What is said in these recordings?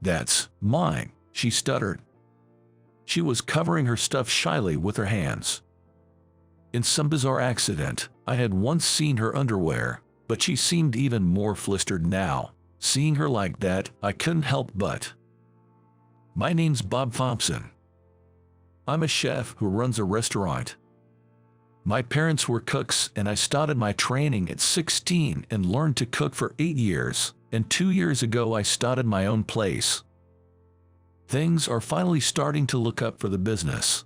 That's mine," she stuttered. She was covering her stuff shyly with her hands. In some bizarre accident, I had once seen her underwear, but she seemed even more flustered now. Seeing her like that, I couldn't help but. "My name's Bob Thompson. I'm a chef who runs a restaurant. My parents were cooks and I started my training at 16 and learned to cook for 8 years, and 2 years ago I started my own place. Things are finally starting to look up for the business.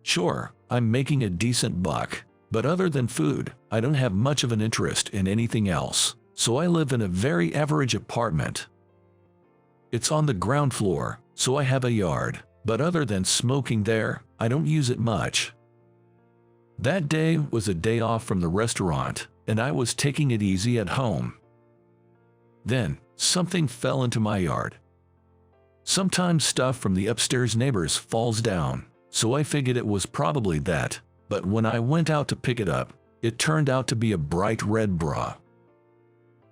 Sure, I'm making a decent buck, but other than food, I don't have much of an interest in anything else, so I live in a very average apartment. It's on the ground floor, so I have a yard, but other than smoking there, I don't use it much. That day was a day off from the restaurant, and I was taking it easy at home. Then, something fell into my yard. Sometimes stuff from the upstairs neighbors falls down, so I figured it was probably that, but when I went out to pick it up, it turned out to be a bright red bra.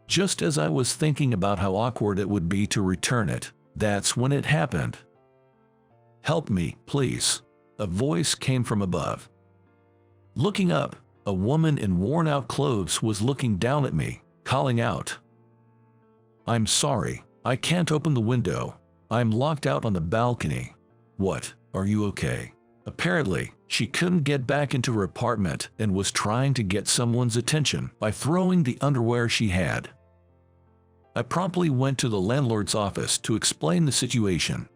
Just as I was thinking about how awkward it would be to return it, that's when it happened. "Help me, please," a voice came from above. Looking up, a woman in worn-out clothes was looking down at me, calling out, "I'm sorry, I can't open the window. I'm locked out on the balcony. What, are you okay?" Apparently, she couldn't get back into her apartment and was trying to get someone's attention by throwing the underwear she had. I promptly went to the landlord's office to explain the situation.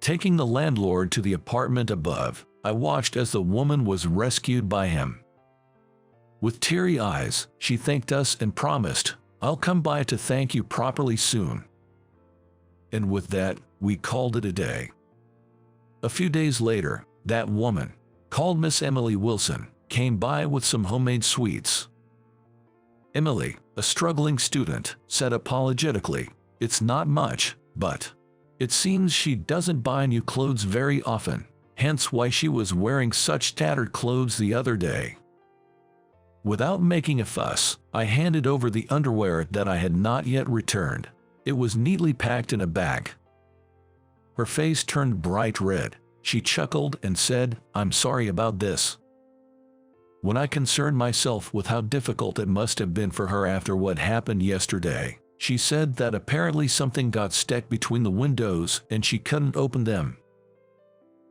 Taking the landlord to the apartment above, I watched as the woman was rescued by him. With teary eyes, she thanked us and promised, "I'll come by to thank you properly soon." And with that, we called it a day. A few days later, that woman, called Miss Emily Wilson, came by with some homemade sweets. Emily, a struggling student, said apologetically, "It's not much, but it seems she doesn't buy new clothes very often, hence why she was wearing such tattered clothes the other day." Without making a fuss, I handed over the underwear that I had not yet returned. It was neatly packed in a bag. Her face turned bright red. She chuckled and said, "I'm sorry about this." When I concerned myself with how difficult it must have been for her after what happened yesterday, she said that apparently something got stuck between the windows and she couldn't open them.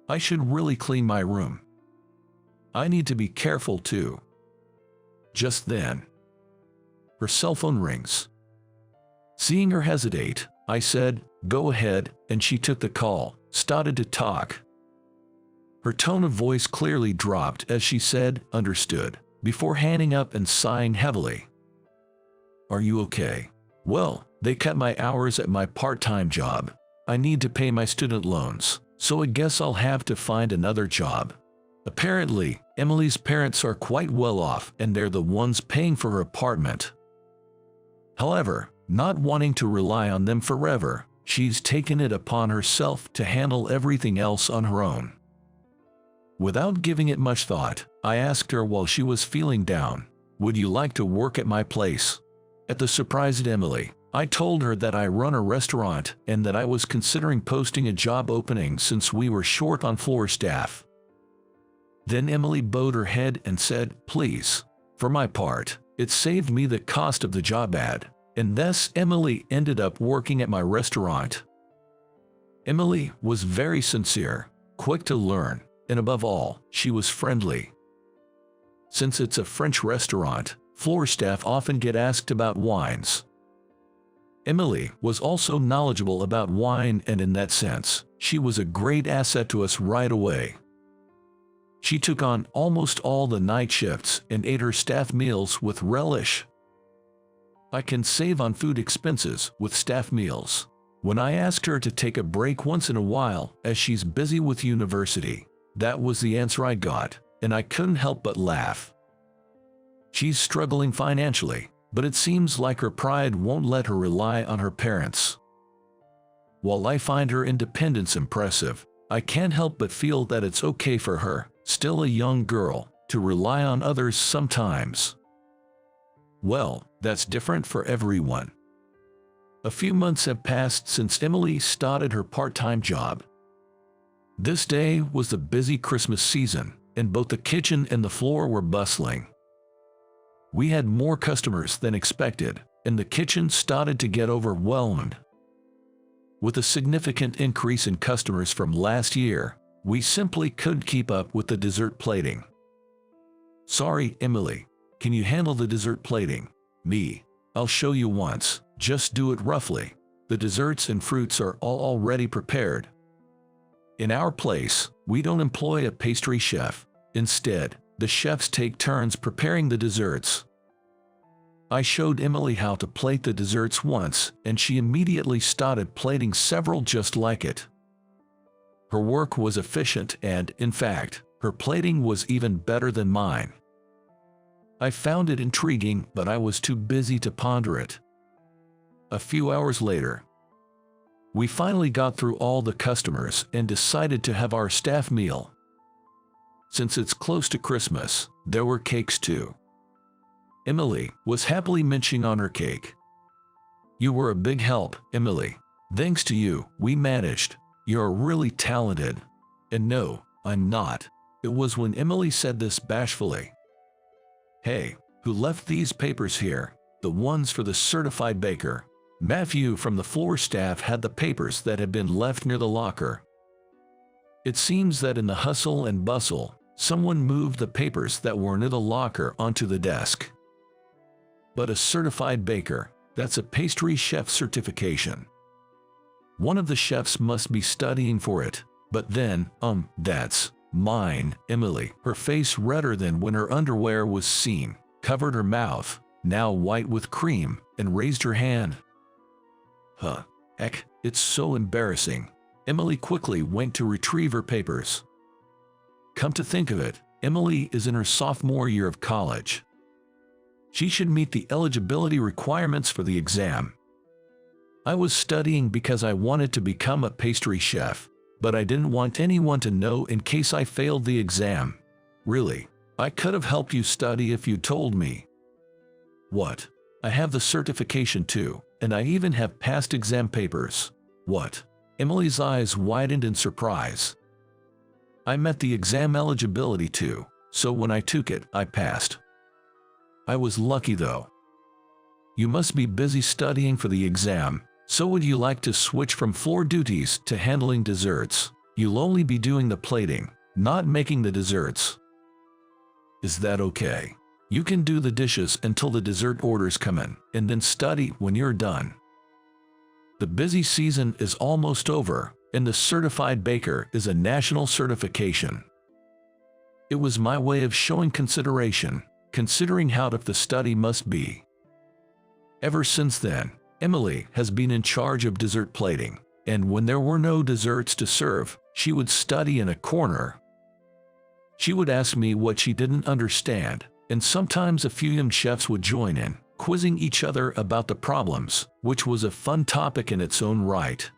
I should really clean my room. I need to be careful too. Just then, her cell phone rings. Seeing her hesitate, I said, "Go ahead," and she took the call, started to talk. Her tone of voice clearly dropped as she said, "Understood," before hanging up and sighing heavily. "Are you okay?" "Well, they cut my hours at my part-time job. I need to pay my student loans, so I guess I'll have to find another job." Apparently, Emily's parents are quite well off and they're the ones paying for her apartment. However, not wanting to rely on them forever, she's taken it upon herself to handle everything else on her own. Without giving it much thought, I asked her while she was feeling down, "Would you like to work at my place?" At the surprised Emily, I told her that I run a restaurant and that I was considering posting a job opening since we were short on floor staff. Then Emily bowed her head and said, "Please." For my part, it saved me the cost of the job ad, and thus Emily ended up working at my restaurant. Emily was very sincere, quick to learn, and above all, she was friendly. Since it's a French restaurant, floor staff often get asked about wines. Emily was also knowledgeable about wine, and in that sense, she was a great asset to us right away. She took on almost all the night shifts and ate her staff meals with relish. I can save on food expenses with staff meals. When I asked her to take a break once in a while as she's busy with university, that was the answer I got, and I couldn't help but laugh. She's struggling financially, but it seems like her pride won't let her rely on her parents. While I find her independence impressive, I can't help but feel that it's okay for her, still a young girl, to rely on others sometimes. Well, that's different for everyone. A few months have passed since Emily started her part-time job. This day was the busy Christmas season, and both the kitchen and the floor were bustling. We had more customers than expected, and the kitchen started to get overwhelmed. With a significant increase in customers from last year, we simply couldn't keep up with the dessert plating. "Sorry, Emily. Can you handle the dessert plating?" "Me. I'll show you once. Just do it roughly. The desserts and fruits are all already prepared." In our place, we don't employ a pastry chef. Instead, the chefs take turns preparing the desserts. I showed Emily how to plate the desserts once, and she immediately started plating several just like it. Her work was efficient and, in fact, her plating was even better than mine. I found it intriguing, but I was too busy to ponder it. A few hours later, we finally got through all the customers and decided to have our staff meal. Since it's close to Christmas, there were cakes too. Emily was happily munching on her cake. "You were a big help, Emily. Thanks to you, we managed. You're really talented." And no, I'm not. It was when Emily said this bashfully. "Hey, who left these papers here? The ones for the certified baker." Matthew from the floor staff had the papers that had been left near the locker. It seems that in the hustle and bustle, someone moved the papers that were near the locker onto the desk. But a certified baker, that's a pastry chef certification. One of the chefs must be studying for it. But then, that's mine. Emily, her face redder than when her underwear was seen, covered her mouth, now white with cream, and raised her hand. Heck, it's so embarrassing. Emily quickly went to retrieve her papers. Come to think of it, Emily is in her sophomore year of college. She should meet the eligibility requirements for the exam. I was studying because I wanted to become a pastry chef, but I didn't want anyone to know in case I failed the exam. Really, I could have helped you study if you told me. What? I have the certification too, and I even have past exam papers. What? Emily's eyes widened in surprise. I met the exam eligibility too, so when I took it, I passed. I was lucky though. You must be busy studying for the exam, so would you like to switch from floor duties to handling desserts? You'll only be doing the plating, not making the desserts. Is that okay? You can do the dishes until the dessert orders come in, and then study when you're done. The busy season is almost over, and the certified baker is a national certification. It was my way of showing consideration, considering how tough the study must be. Ever since then, Emily has been in charge of dessert plating, and when there were no desserts to serve, she would study in a corner. She would ask me what she didn't understand, and sometimes a few young chefs would join in, quizzing each other about the problems, which was a fun topic in its own right.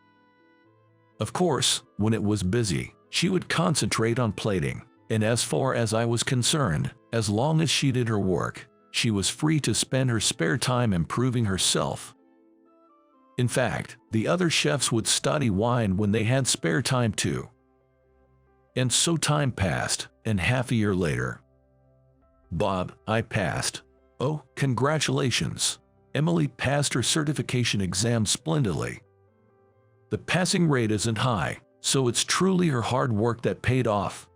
Of course, when it was busy, she would concentrate on plating, and as far as I was concerned, as long as she did her work, she was free to spend her spare time improving herself. In fact, the other chefs would study wine when they had spare time too. And so time passed, and half a year later. Bob, I passed. Oh, congratulations. Emily passed her certification exam splendidly. The passing rate isn't high, so it's truly her hard work that paid off.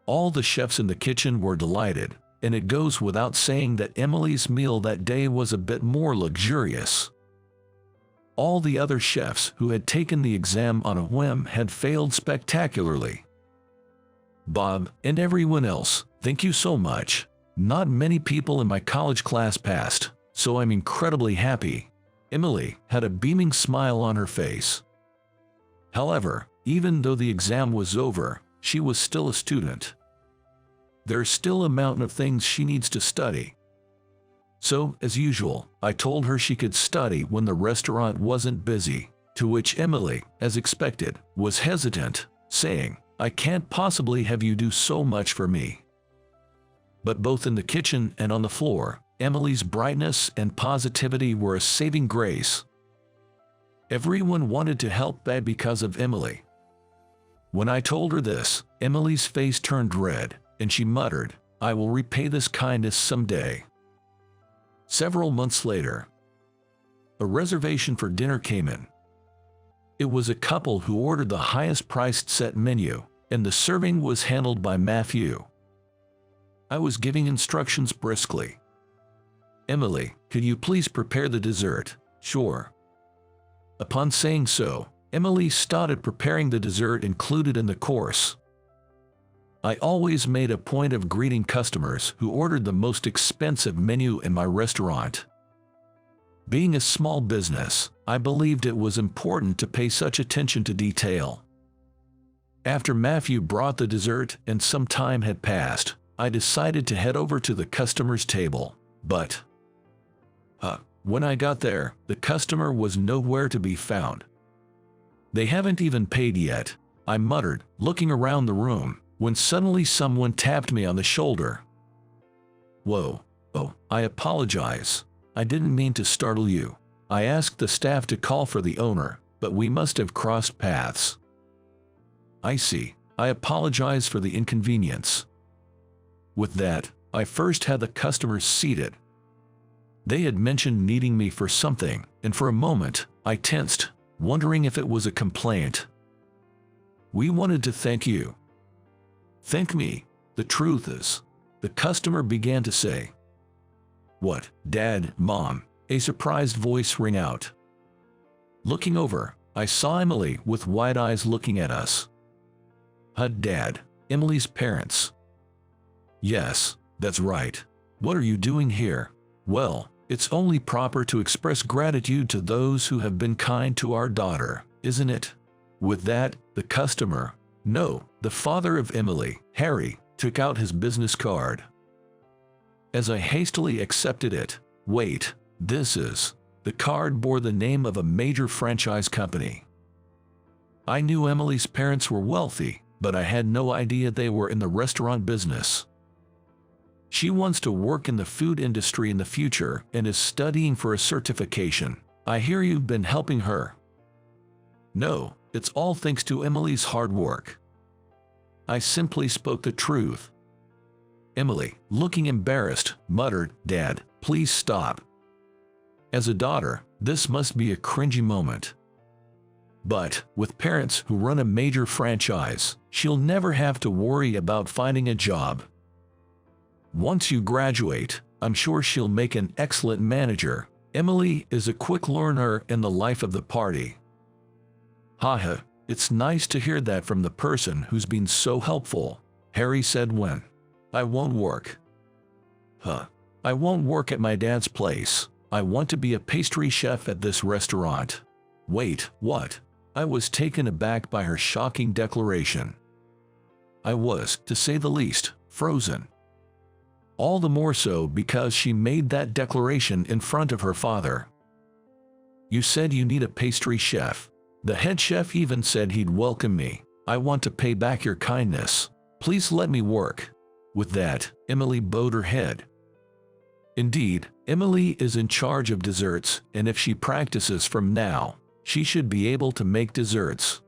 All the chefs in the kitchen were delighted, and it goes without saying that Emily's meal that day was a bit more luxurious. All the other chefs who had taken the exam on a whim had failed spectacularly. Bob and everyone else, thank you so much. Not many people in my college class passed, so I'm incredibly happy. Emily had a beaming smile on her face. However, even though the exam was over, she was still a student. There's still a mountain of things she needs to study. So, as usual, I told her she could study when the restaurant wasn't busy, to which Emily, as expected, was hesitant, saying, I can't possibly have you do so much for me. But both in the kitchen and on the floor, Emily's brightness and positivity were a saving grace. Everyone wanted to help Dad because of Emily. When I told her this, Emily's face turned red, and she muttered, "I will repay this kindness someday." Several months later, a reservation for dinner came in. It was a couple who ordered the highest-priced set menu, and the serving was handled by Matthew. I was giving instructions briskly. "Emily, could you please prepare the dessert?" "Sure." Upon saying so, Emily started preparing the dessert included in the course. I always made a point of greeting customers who ordered the most expensive menu in my restaurant. Being a small business, I believed it was important to pay such attention to detail. After Matthew brought the dessert and some time had passed, I decided to head over to the customer's table, but when I got there, the customer was nowhere to be found. "They haven't even paid yet," I muttered, looking around the room, when suddenly someone tapped me on the shoulder. "Whoa, oh, I apologize. I didn't mean to startle you. I asked the staff to call for the owner, but we must have crossed paths." "I see. I apologize for the inconvenience." With that, I first had the customers seated. They had mentioned needing me for something, and for a moment, I tensed, wondering if it was a complaint. "We wanted to thank you." "Thank me? The truth is," the customer began to say. "What, Dad, Mom?" a surprised voice rang out. Looking over, I saw Emily with wide eyes looking at us. Dad, Emily's parents." "Yes, that's right. What are you doing here?" "Well, it's only proper to express gratitude to those who have been kind to our daughter, isn't it?" With that, the customer, no, the father of Emily, Harry, took out his business card. As I hastily accepted it, wait, the card bore the name of a major franchise company. I knew Emily's parents were wealthy, but I had no idea they were in the restaurant business. She wants to work in the food industry in the future and is studying for a certification. I hear you've been helping her. "No, it's all thanks to Emily's hard work." I simply spoke the truth. Emily, looking embarrassed, muttered, "Dad, please stop." As a daughter, this must be a cringy moment. But, with parents who run a major franchise, she'll never have to worry about finding a job. Once you graduate, I'm sure she'll make an excellent manager. Emily is a quick learner in the life of the party. Haha, it's nice to hear that from the person who's been so helpful, Harry said when. "I won't work." "I won't work at my dad's place. I want to be a pastry chef at this restaurant." "Wait, what?" I was taken aback by her shocking declaration. I was, to say the least, frozen. All the more so because she made that declaration in front of her father. "You said you need a pastry chef. The head chef even said he'd welcome me. I want to pay back your kindness. Please let me work." With that, Emily bowed her head. Indeed, Emily is in charge of desserts, and if she practices from now, she should be able to make desserts.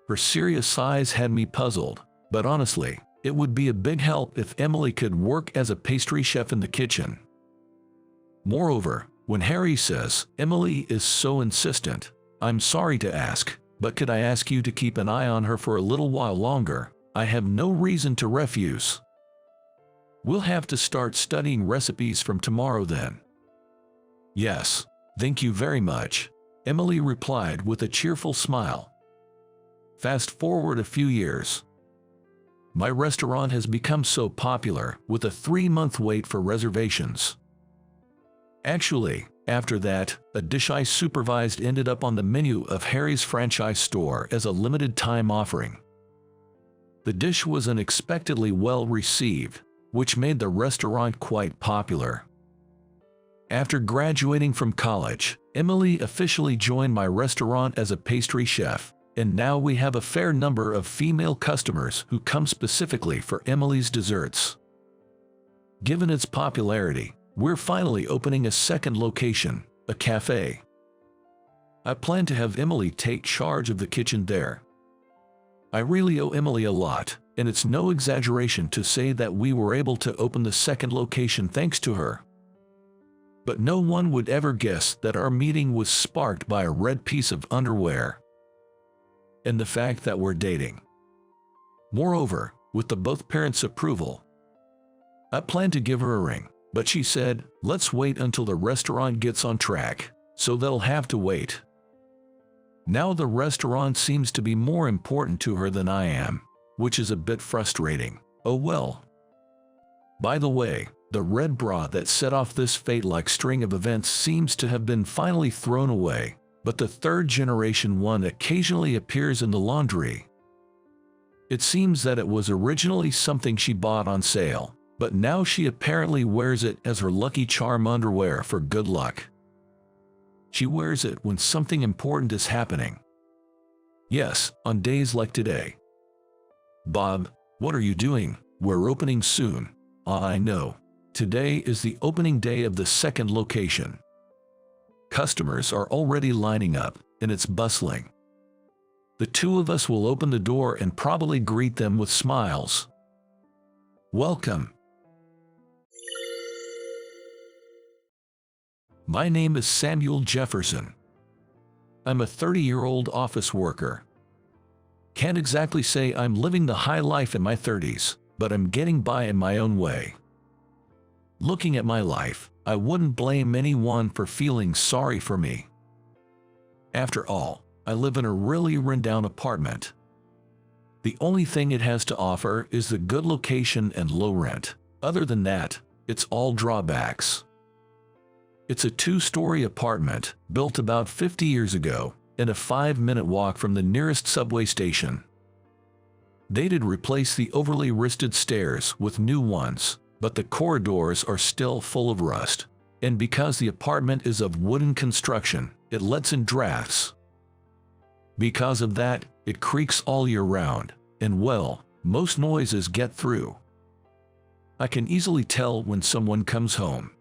Her serious eyes had me puzzled, but honestly, it would be a big help if Emily could work as a pastry chef in the kitchen. Moreover, when Harry says, "Emily is so insistent, I'm sorry to ask, but could I ask you to keep an eye on her for a little while longer?" I have no reason to refuse. "We'll have to start studying recipes from tomorrow then." "Yes, thank you very much," Emily replied with a cheerful smile. Fast forward a few years. My restaurant has become so popular, with a 3-month wait for reservations. Actually, after that, a dish I supervised ended up on the menu of Harry's franchise store as a limited-time offering. The dish was unexpectedly well received, which made the restaurant quite popular. After graduating from college, Emily officially joined my restaurant as a pastry chef, and now we have a fair number of female customers who come specifically for Emily's desserts. Given its popularity, we're finally opening a second location, a cafe. I plan to have Emily take charge of the kitchen there. I really owe Emily a lot, and it's no exaggeration to say that we were able to open the second location thanks to her. But no one would ever guess that our meeting was sparked by a red piece of underwear and the fact that we're dating. Moreover, with the both parents' approval, I planned to give her a ring, but she said, let's wait until the restaurant gets on track, so they'll have to wait. Now the restaurant seems to be more important to her than I am, which is a bit frustrating. Oh well. By the way, the red bra that set off this fate-like string of events seems to have been finally thrown away, but the third-generation one occasionally appears in the laundry. It seems that it was originally something she bought on sale, but now she apparently wears it as her lucky charm underwear for good luck. She wears it when something important is happening. Yes, on days like today. Bob, what are you doing? We're opening soon. I know. Today is the opening day of the second location. Customers are already lining up, and it's bustling. The two of us will open the door and probably greet them with smiles. Welcome. My name is Samuel Jefferson. I'm a 30-year-old office worker. Can't exactly say I'm living the high life in my 30s, but I'm getting by in my own way. Looking at my life, I wouldn't blame anyone for feeling sorry for me. After all, I live in a really run-down apartment. The only thing it has to offer is the good location and low rent. Other than that, it's all drawbacks. It's a 2-story apartment, built about 50 years ago, and a 5-minute walk from the nearest subway station. They did replace the overly wristed stairs with new ones, but the corridors are still full of rust. And because the apartment is of wooden construction, it lets in drafts. Because of that, it creaks all year round, and well, most noises get through. I can easily tell when someone comes home.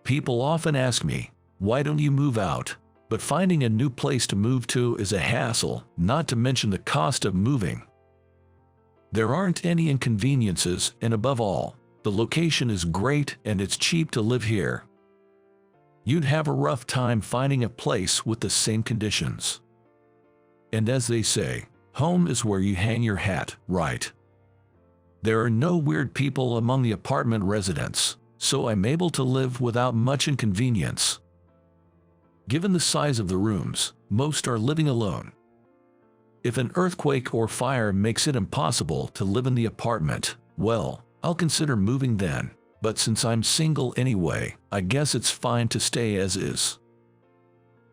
People often ask me, why don't you move out? But finding a new place to move to is a hassle, not to mention the cost of moving. There aren't any inconveniences, and above all, the location is great and it's cheap to live here. You'd have a rough time finding a place with the same conditions. And as they say, home is where you hang your hat, right? There are no weird people among the apartment residents, so I'm able to live without much inconvenience. Given the size of the rooms, most are living alone. If an earthquake or fire makes it impossible to live in the apartment, well, I'll consider moving then, but since I'm single anyway, I guess it's fine to stay as is.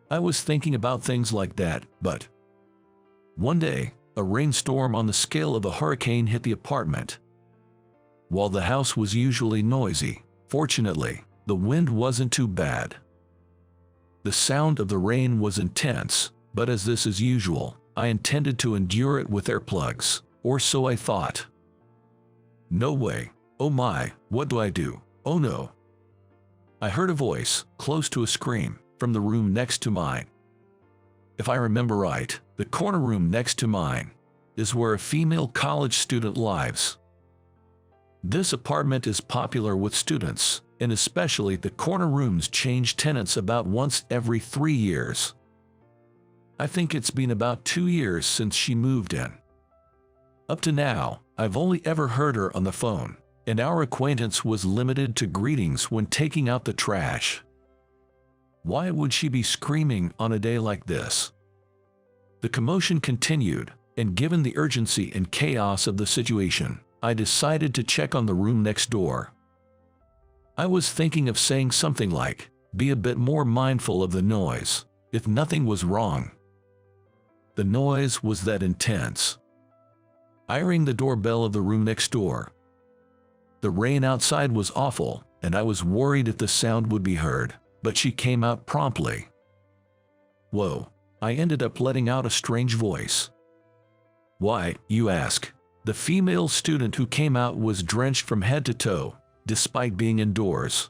I was thinking about things like that, but one day, a rainstorm on the scale of a hurricane hit the apartment. While the house was usually noisy, fortunately, the wind wasn't too bad. The sound of the rain was intense, but as this is usual, I intended to endure it with earplugs, or so I thought. No way. Oh my, what do I do? Oh no. I heard a voice, close to a scream, from the room next to mine. If I remember right, the corner room next to mine is where a female college student lives. This apartment is popular with students, and especially the corner rooms change tenants about once every 3 years. I think it's been about 2 years since she moved in. Up to now, I've only ever heard her on the phone, and our acquaintance was limited to greetings when taking out the trash. Why would she be screaming on a day like this? The commotion continued, and given the urgency and chaos of the situation, I decided to check on the room next door. I was thinking of saying something like, be a bit more mindful of the noise, if nothing was wrong. The noise was that intense. I rang the doorbell of the room next door. The rain outside was awful, and I was worried if the sound would be heard, but she came out promptly. Whoa, I ended up letting out a strange voice. Why, you ask? The female student who came out was drenched from head to toe, despite being indoors.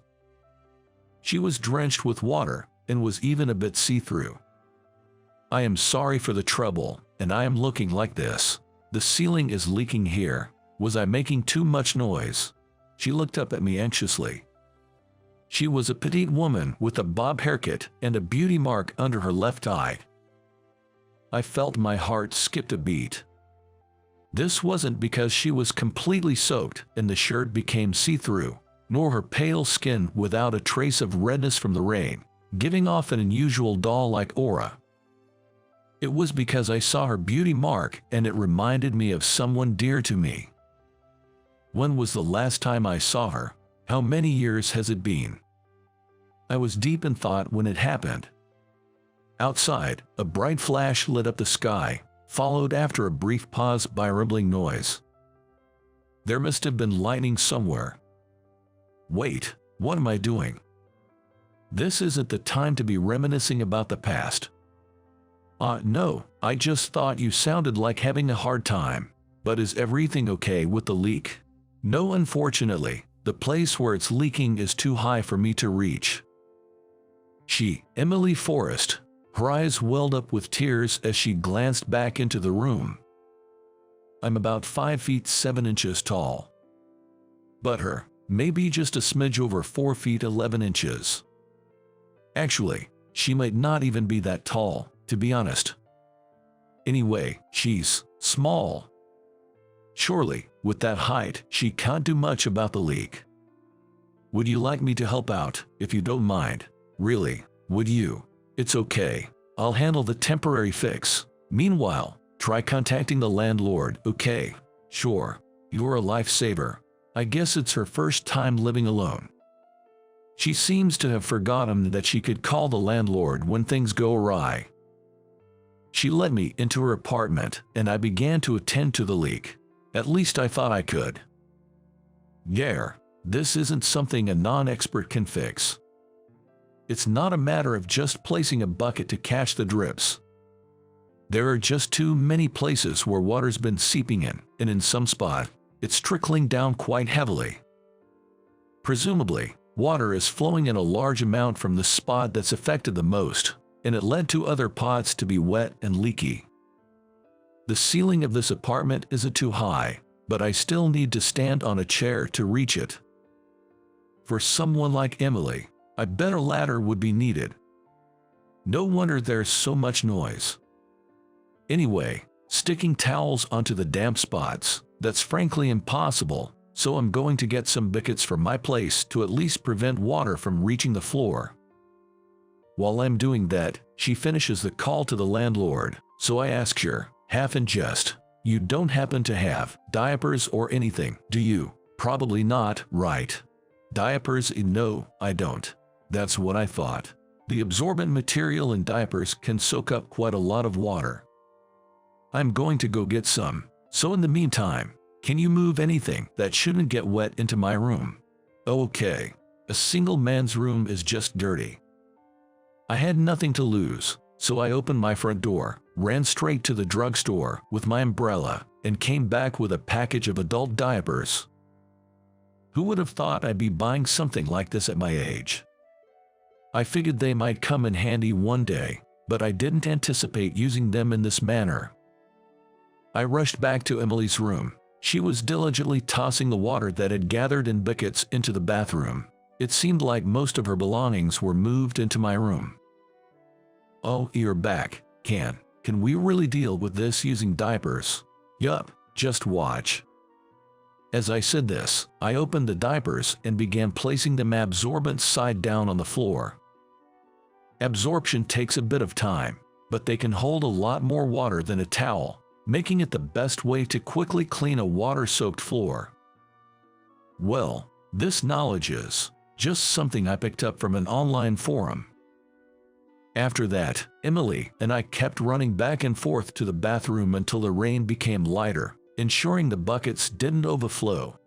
She was drenched with water, and was even a bit see-through. I am sorry for the trouble, and I am looking like this. The ceiling is leaking here. Was I making too much noise? She looked up at me anxiously. She was a petite woman with a bob haircut and a beauty mark under her left eye. I felt my heart skipped a beat. This wasn't because she was completely soaked and the shirt became see-through, nor her pale skin without a trace of redness from the rain, giving off an unusual doll-like aura. It was because I saw her beauty mark and it reminded me of someone dear to me. When was the last time I saw her? How many years has it been? I was deep in thought when it happened. Outside, a bright flash lit up the sky, followed after a brief pause by a rumbling noise. There must have been lightning somewhere. Wait, what am I doing? This isn't the time to be reminiscing about the past. No, I just thought you sounded like having a hard time. But is everything okay with the leak? No, unfortunately, the place where it's leaking is too high for me to reach. Emily Forrest. Her eyes welled up with tears as she glanced back into the room. I'm about 5 feet 7 inches tall. But her, maybe just a smidge over 4 feet 11 inches. Actually, she might not even be that tall, to be honest. Anyway, she's small. Surely, with that height, she can't do much about the leak. Would you like me to help out, if you don't mind? Really, would you? It's okay. I'll handle the temporary fix. Meanwhile, try contacting the landlord, okay? Sure. You're a lifesaver. I guess it's her first time living alone. She seems to have forgotten that she could call the landlord when things go awry. She led me into her apartment, and I began to attend to the leak. At least I thought I could. Yeah, this isn't something a non-expert can fix. It's not a matter of just placing a bucket to catch the drips. There are just too many places where water's been seeping in, and in some spot, it's trickling down quite heavily. Presumably, water is flowing in a large amount from the spot that's affected the most, and it led to other pots to be wet and leaky. The ceiling of this apartment isn't too high, but I still need to stand on a chair to reach it. For someone like Emily, a better ladder would be needed. No wonder there's so much noise. Anyway, sticking towels onto the damp spots, that's frankly impossible, so I'm going to get some buckets from my place to at least prevent water from reaching the floor. While I'm doing that, she finishes the call to the landlord, so I ask her, half in jest, you don't happen to have diapers or anything, do you? Probably not, right? Diapers? No, I don't. That's what I thought. The absorbent material in diapers can soak up quite a lot of water. I'm going to go get some, so in the meantime, can you move anything that shouldn't get wet into my room? Okay, a single man's room is just dirty. I had nothing to lose, so I opened my front door, ran straight to the drugstore with my umbrella, and came back with a package of adult diapers. Who would have thought I'd be buying something like this at my age? I figured they might come in handy one day, but I didn't anticipate using them in this manner. I rushed back to Emily's room. She was diligently tossing the water that had gathered in buckets into the bathroom. It seemed like most of her belongings were moved into my room. Oh, you're back. Can we really deal with this using diapers? Yup, just watch. As I said this, I opened the diapers and began placing them absorbent side down on the floor. Absorption takes a bit of time, but they can hold a lot more water than a towel, making it the best way to quickly clean a water-soaked floor. Well, this knowledge is just something I picked up from an online forum. After that, Emily and I kept running back and forth to the bathroom until the rain became lighter, ensuring the buckets didn't overflow.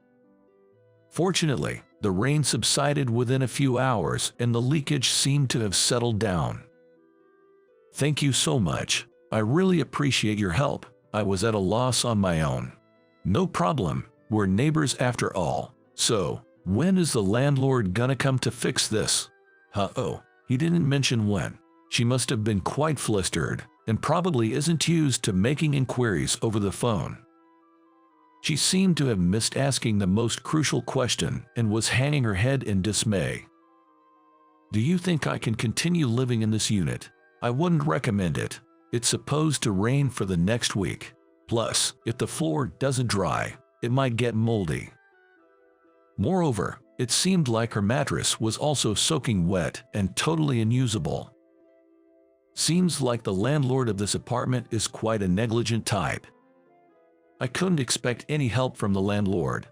Fortunately, the rain subsided within a few hours and the leakage seemed to have settled down. Thank you so much. I really appreciate your help. I was at a loss on my own. No problem, we're neighbors after all. So, when is the landlord gonna come to fix this? Oh, he didn't mention when. She must have been quite flustered. and probably isn't used to making inquiries over the phone. She seemed to have missed asking the most crucial question and was hanging her head in dismay. Do you think I can continue living in this unit? I wouldn't recommend it. It's supposed to rain for the next week. Plus, if the floor doesn't dry, it might get moldy. Moreover, it seemed like her mattress was also soaking wet and totally unusable. Seems like the landlord of this apartment is quite a negligent type. I couldn't expect any help from the landlord.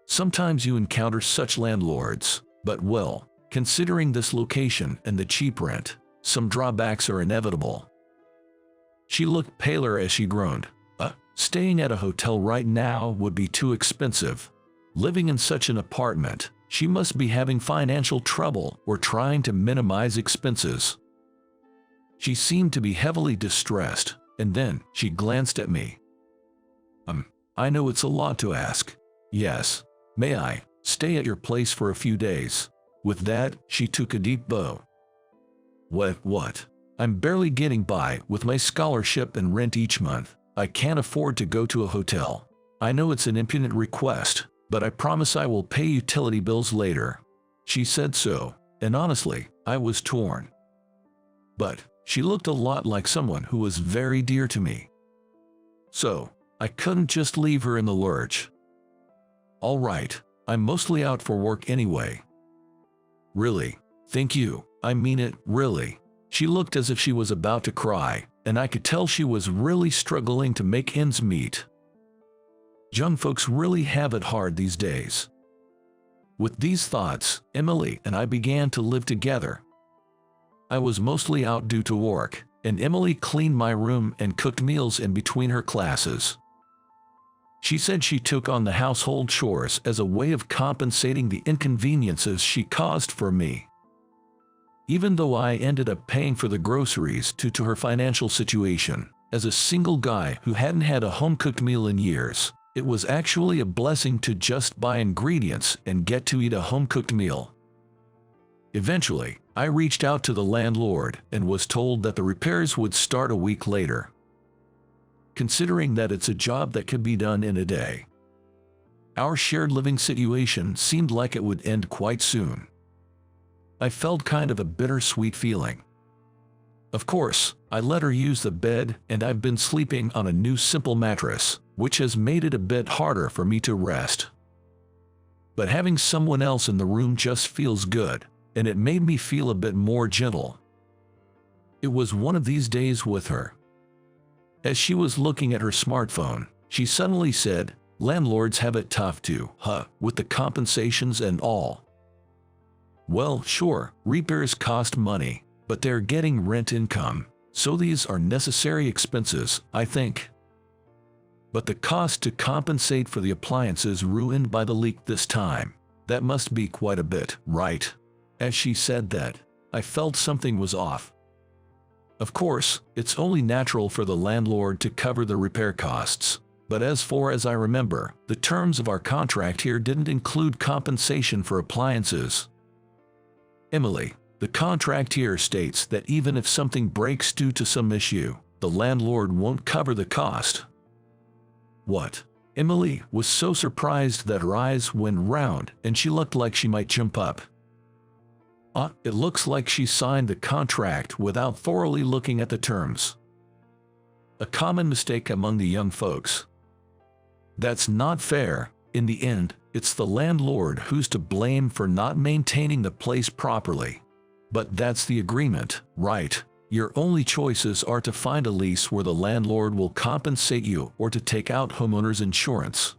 Sometimes you encounter such landlords, but well, considering this location and the cheap rent, some drawbacks are inevitable. She looked paler as she groaned. Staying at a hotel right now would be too expensive. Living in such an apartment, she must be having financial trouble or trying to minimize expenses. She seemed to be heavily distressed, and then she glanced at me. I know it's a lot to ask. Yes, may I stay at your place for a few days? With that, she took a deep bow. What? I'm barely getting by with my scholarship and rent each month. I can't afford to go to a hotel. I know it's an impudent request, but I promise I will pay utility bills later. She said so, and honestly, I was torn. But she looked a lot like someone who was very dear to me. So, I couldn't just leave her in the lurch. All right, I'm mostly out for work anyway. Really? Thank you. I mean it, really. She looked as if she was about to cry, and I could tell she was really struggling to make ends meet. Young folks really have it hard these days. With these thoughts, Emily and I began to live together. I was mostly out due to work, and Emily cleaned my room and cooked meals in between her classes. She said she took on the household chores as a way of compensating the inconveniences she caused for me. Even though I ended up paying for the groceries due to her financial situation, as a single guy who hadn't had a home-cooked meal in years, it was actually a blessing to just buy ingredients and get to eat a home-cooked meal. Eventually, I reached out to the landlord and was told that the repairs would start a week later. Considering that it's a job that could be done in a day, our shared living situation seemed like it would end quite soon. I felt kind of a bittersweet feeling. Of course, I let her use the bed, and I've been sleeping on a new simple mattress, which has made it a bit harder for me to rest. But having someone else in the room just feels good, and it made me feel a bit more gentle. It was one of these days with her. As she was looking at her smartphone, she suddenly said, "Landlords have it tough too, with the compensations and all." Well, sure, repairs cost money, but they're getting rent income, so these are necessary expenses, I think. But the cost to compensate for the appliances ruined by the leak this time, that must be quite a bit, right? As she said that, I felt something was off. Of course, it's only natural for the landlord to cover the repair costs, but as far as I remember, the terms of our contract here didn't include compensation for appliances. Emily, the contract here states that even if something breaks due to some issue, the landlord won't cover the cost. What? Emily was so surprised that her eyes went round and she looked like she might jump up. It looks like she signed the contract without thoroughly looking at the terms. A common mistake among the young folks. That's not fair. In the end, it's the landlord who's to blame for not maintaining the place properly. But that's the agreement, right? Your only choices are to find a lease where the landlord will compensate you or to take out homeowner's insurance.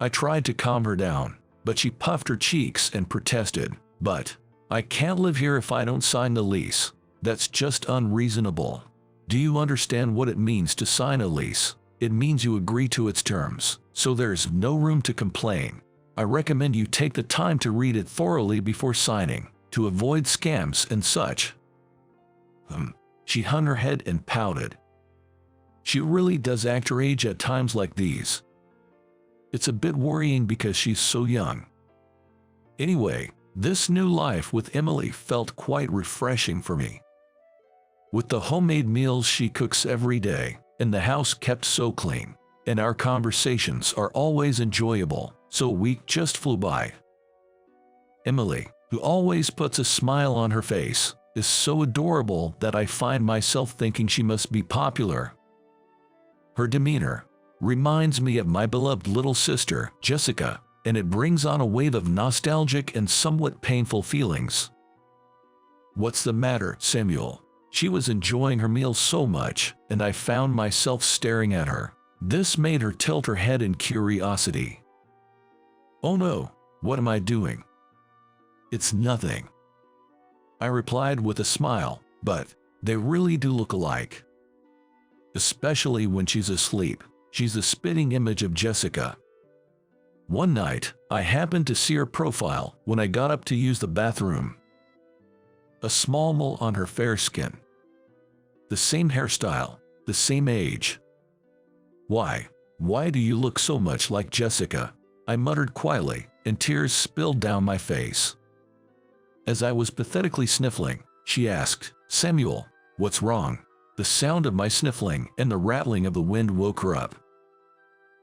I tried to calm her down, but she puffed her cheeks and protested. But I can't live here if I don't sign the lease. That's just unreasonable. Do you understand what it means to sign a lease? It means you agree to its terms, so there's no room to complain. I recommend you take the time to read it thoroughly before signing, to avoid scams and such. She hung her head and pouted. She really does act her age at times like these. It's a bit worrying because she's so young. Anyway, this new life with Emily felt quite refreshing for me. With the homemade meals she cooks every day, and the house kept so clean, and our conversations are always enjoyable, so a week just flew by. Emily, who always puts a smile on her face, is so adorable that I find myself thinking she must be popular. Her demeanor reminds me of my beloved little sister, Jessica, and it brings on a wave of nostalgic and somewhat painful feelings. "What's the matter, Samuel?" She was enjoying her meal so much, and I found myself staring at her. This made her tilt her head in curiosity. "Oh no, what am I doing?" "It's nothing," I replied with a smile, but they really do look alike. Especially when she's asleep. She's a spitting image of Jessica. One night, I happened to see her profile when I got up to use the bathroom. A small mole on her fair skin. The same hairstyle, the same age. Why do you look so much like Jessica?" I muttered quietly, and tears spilled down my face. As I was pathetically sniffling, she asked, "Samuel, what's wrong?" The sound of my sniffling and the rattling of the wind woke her up.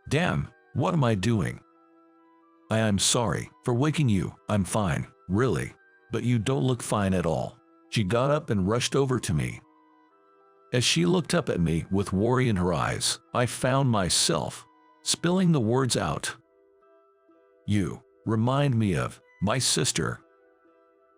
"Damn, what am I doing?" I'm sorry for waking you. I'm fine, really. But you don't look fine at all." She got up and rushed over to me. As she looked up at me with worry in her eyes, I found myself spilling the words out. "You remind me of my sister."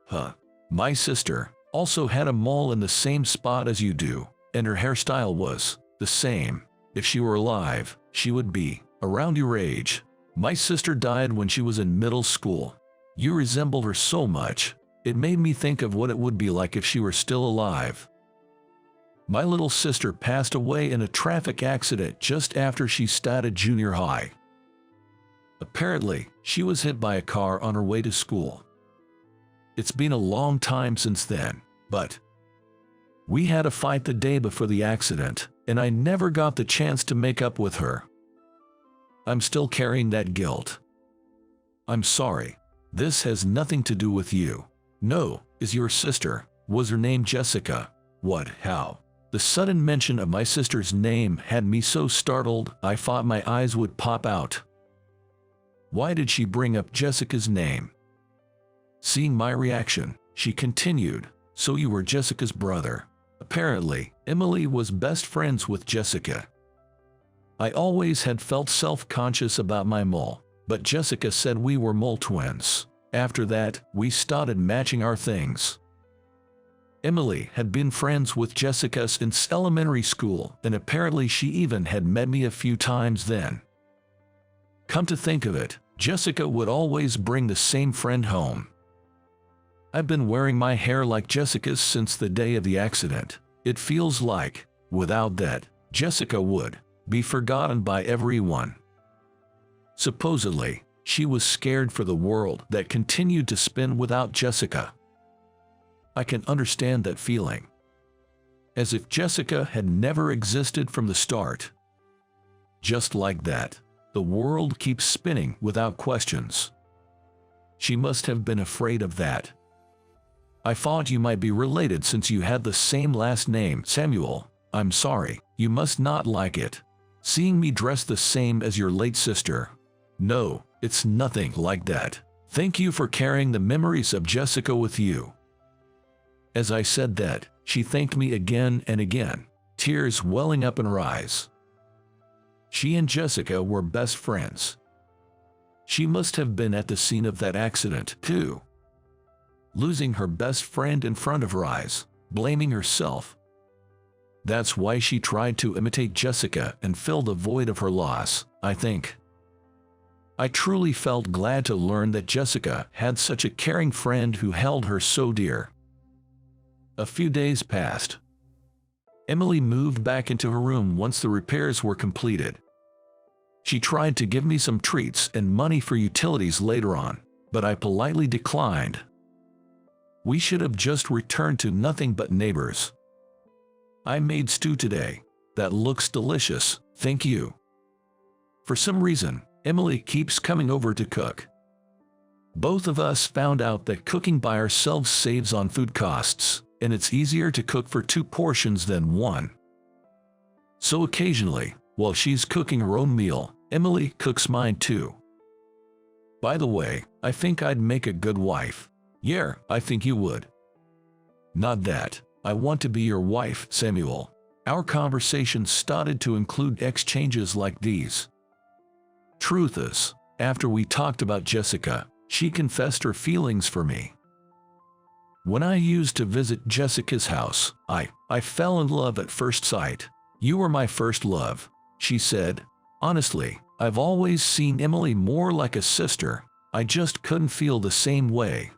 "Huh. My sister also had a mole in the same spot as you do, and her hairstyle was the same. If she were alive, she would be around your age. My sister died when she was in middle school. You resembled her so much, it made me think of what it would be like if she were still alive. My little sister passed away in a traffic accident just after she started junior high. Apparently, she was hit by a car on her way to school. It's been a long time since then, but we had a fight the day before the accident, and I never got the chance to make up with her. I'm still carrying that guilt. I'm sorry. This has nothing to do with you." "No, is your sister. Was her name Jessica?" "What? How?" The sudden mention of my sister's name had me so startled I thought my eyes would pop out. Why did she bring up Jessica's name? Seeing my reaction, she continued, "So you were Jessica's brother." Apparently, Emily was best friends with Jessica. I always had felt self-conscious about my mole, but Jessica said we were mole twins. After that, we started matching our things. Emily had been friends with Jessica since elementary school, and apparently she even had met me a few times then. Come to think of it, Jessica would always bring the same friend home. I've been wearing my hair like Jessica's since the day of the accident. It feels like, without that, Jessica would be forgotten by everyone. Supposedly, she was scared for the world that continued to spin without Jessica. I can understand that feeling. As if Jessica had never existed from the start. Just like that, the world keeps spinning without questions. She must have been afraid of that. I thought you might be related since you had the same last name, Samuel. I'm sorry, you must not like it. Seeing me dressed the same as your late sister. No, it's nothing like that. Thank you for carrying the memories of Jessica with you." As I said that, she thanked me again and again, tears welling up in her eyes. She and Jessica were best friends. She must have been at the scene of that accident, too. Losing her best friend in front of her eyes, blaming herself. That's why she tried to imitate Jessica and fill the void of her loss, I think. I truly felt glad to learn that Jessica had such a caring friend who held her so dear. A few days passed. Emily moved back into her room once the repairs were completed. She tried to give me some treats and money for utilities later on, but I politely declined. We should have just returned to nothing but neighbors. I made stew today. That looks delicious, thank you. For some reason, Emily keeps coming over to cook. Both of us found out that cooking by ourselves saves on food costs. and it's easier to cook for 2 portions than 1. So occasionally, while she's cooking her own meal, Emily cooks mine too. By the way, I think I'd make a good wife. Yeah, I think you would. Not that I want to be your wife, Samuel. Our conversations started to include exchanges like these. Truth is, after we talked about Jessica, she confessed her feelings for me. When I used to visit Jessica's house, I fell in love at first sight. You were my first love, she said. Honestly, I've always seen Emily more like a sister. I just couldn't feel the same way.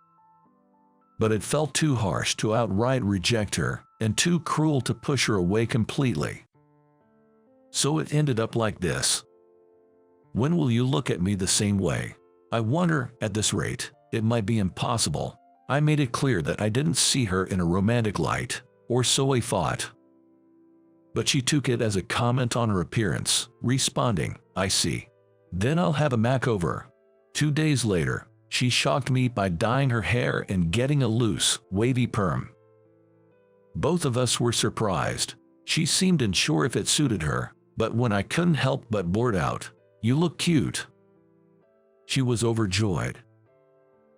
But it felt too harsh to outright reject her, and too cruel to push her away completely. So it ended up like this. When will you look at me the same way? I wonder, at this rate, it might be impossible. I made it clear that I didn't see her in a romantic light, or so I thought. But she took it as a comment on her appearance, responding, I see. Then I'll have a makeover. 2 days later, she shocked me by dyeing her hair and getting a loose, wavy perm. Both of us were surprised. She seemed unsure if it suited her, but when I couldn't help but blurt out, "You look cute," she was overjoyed.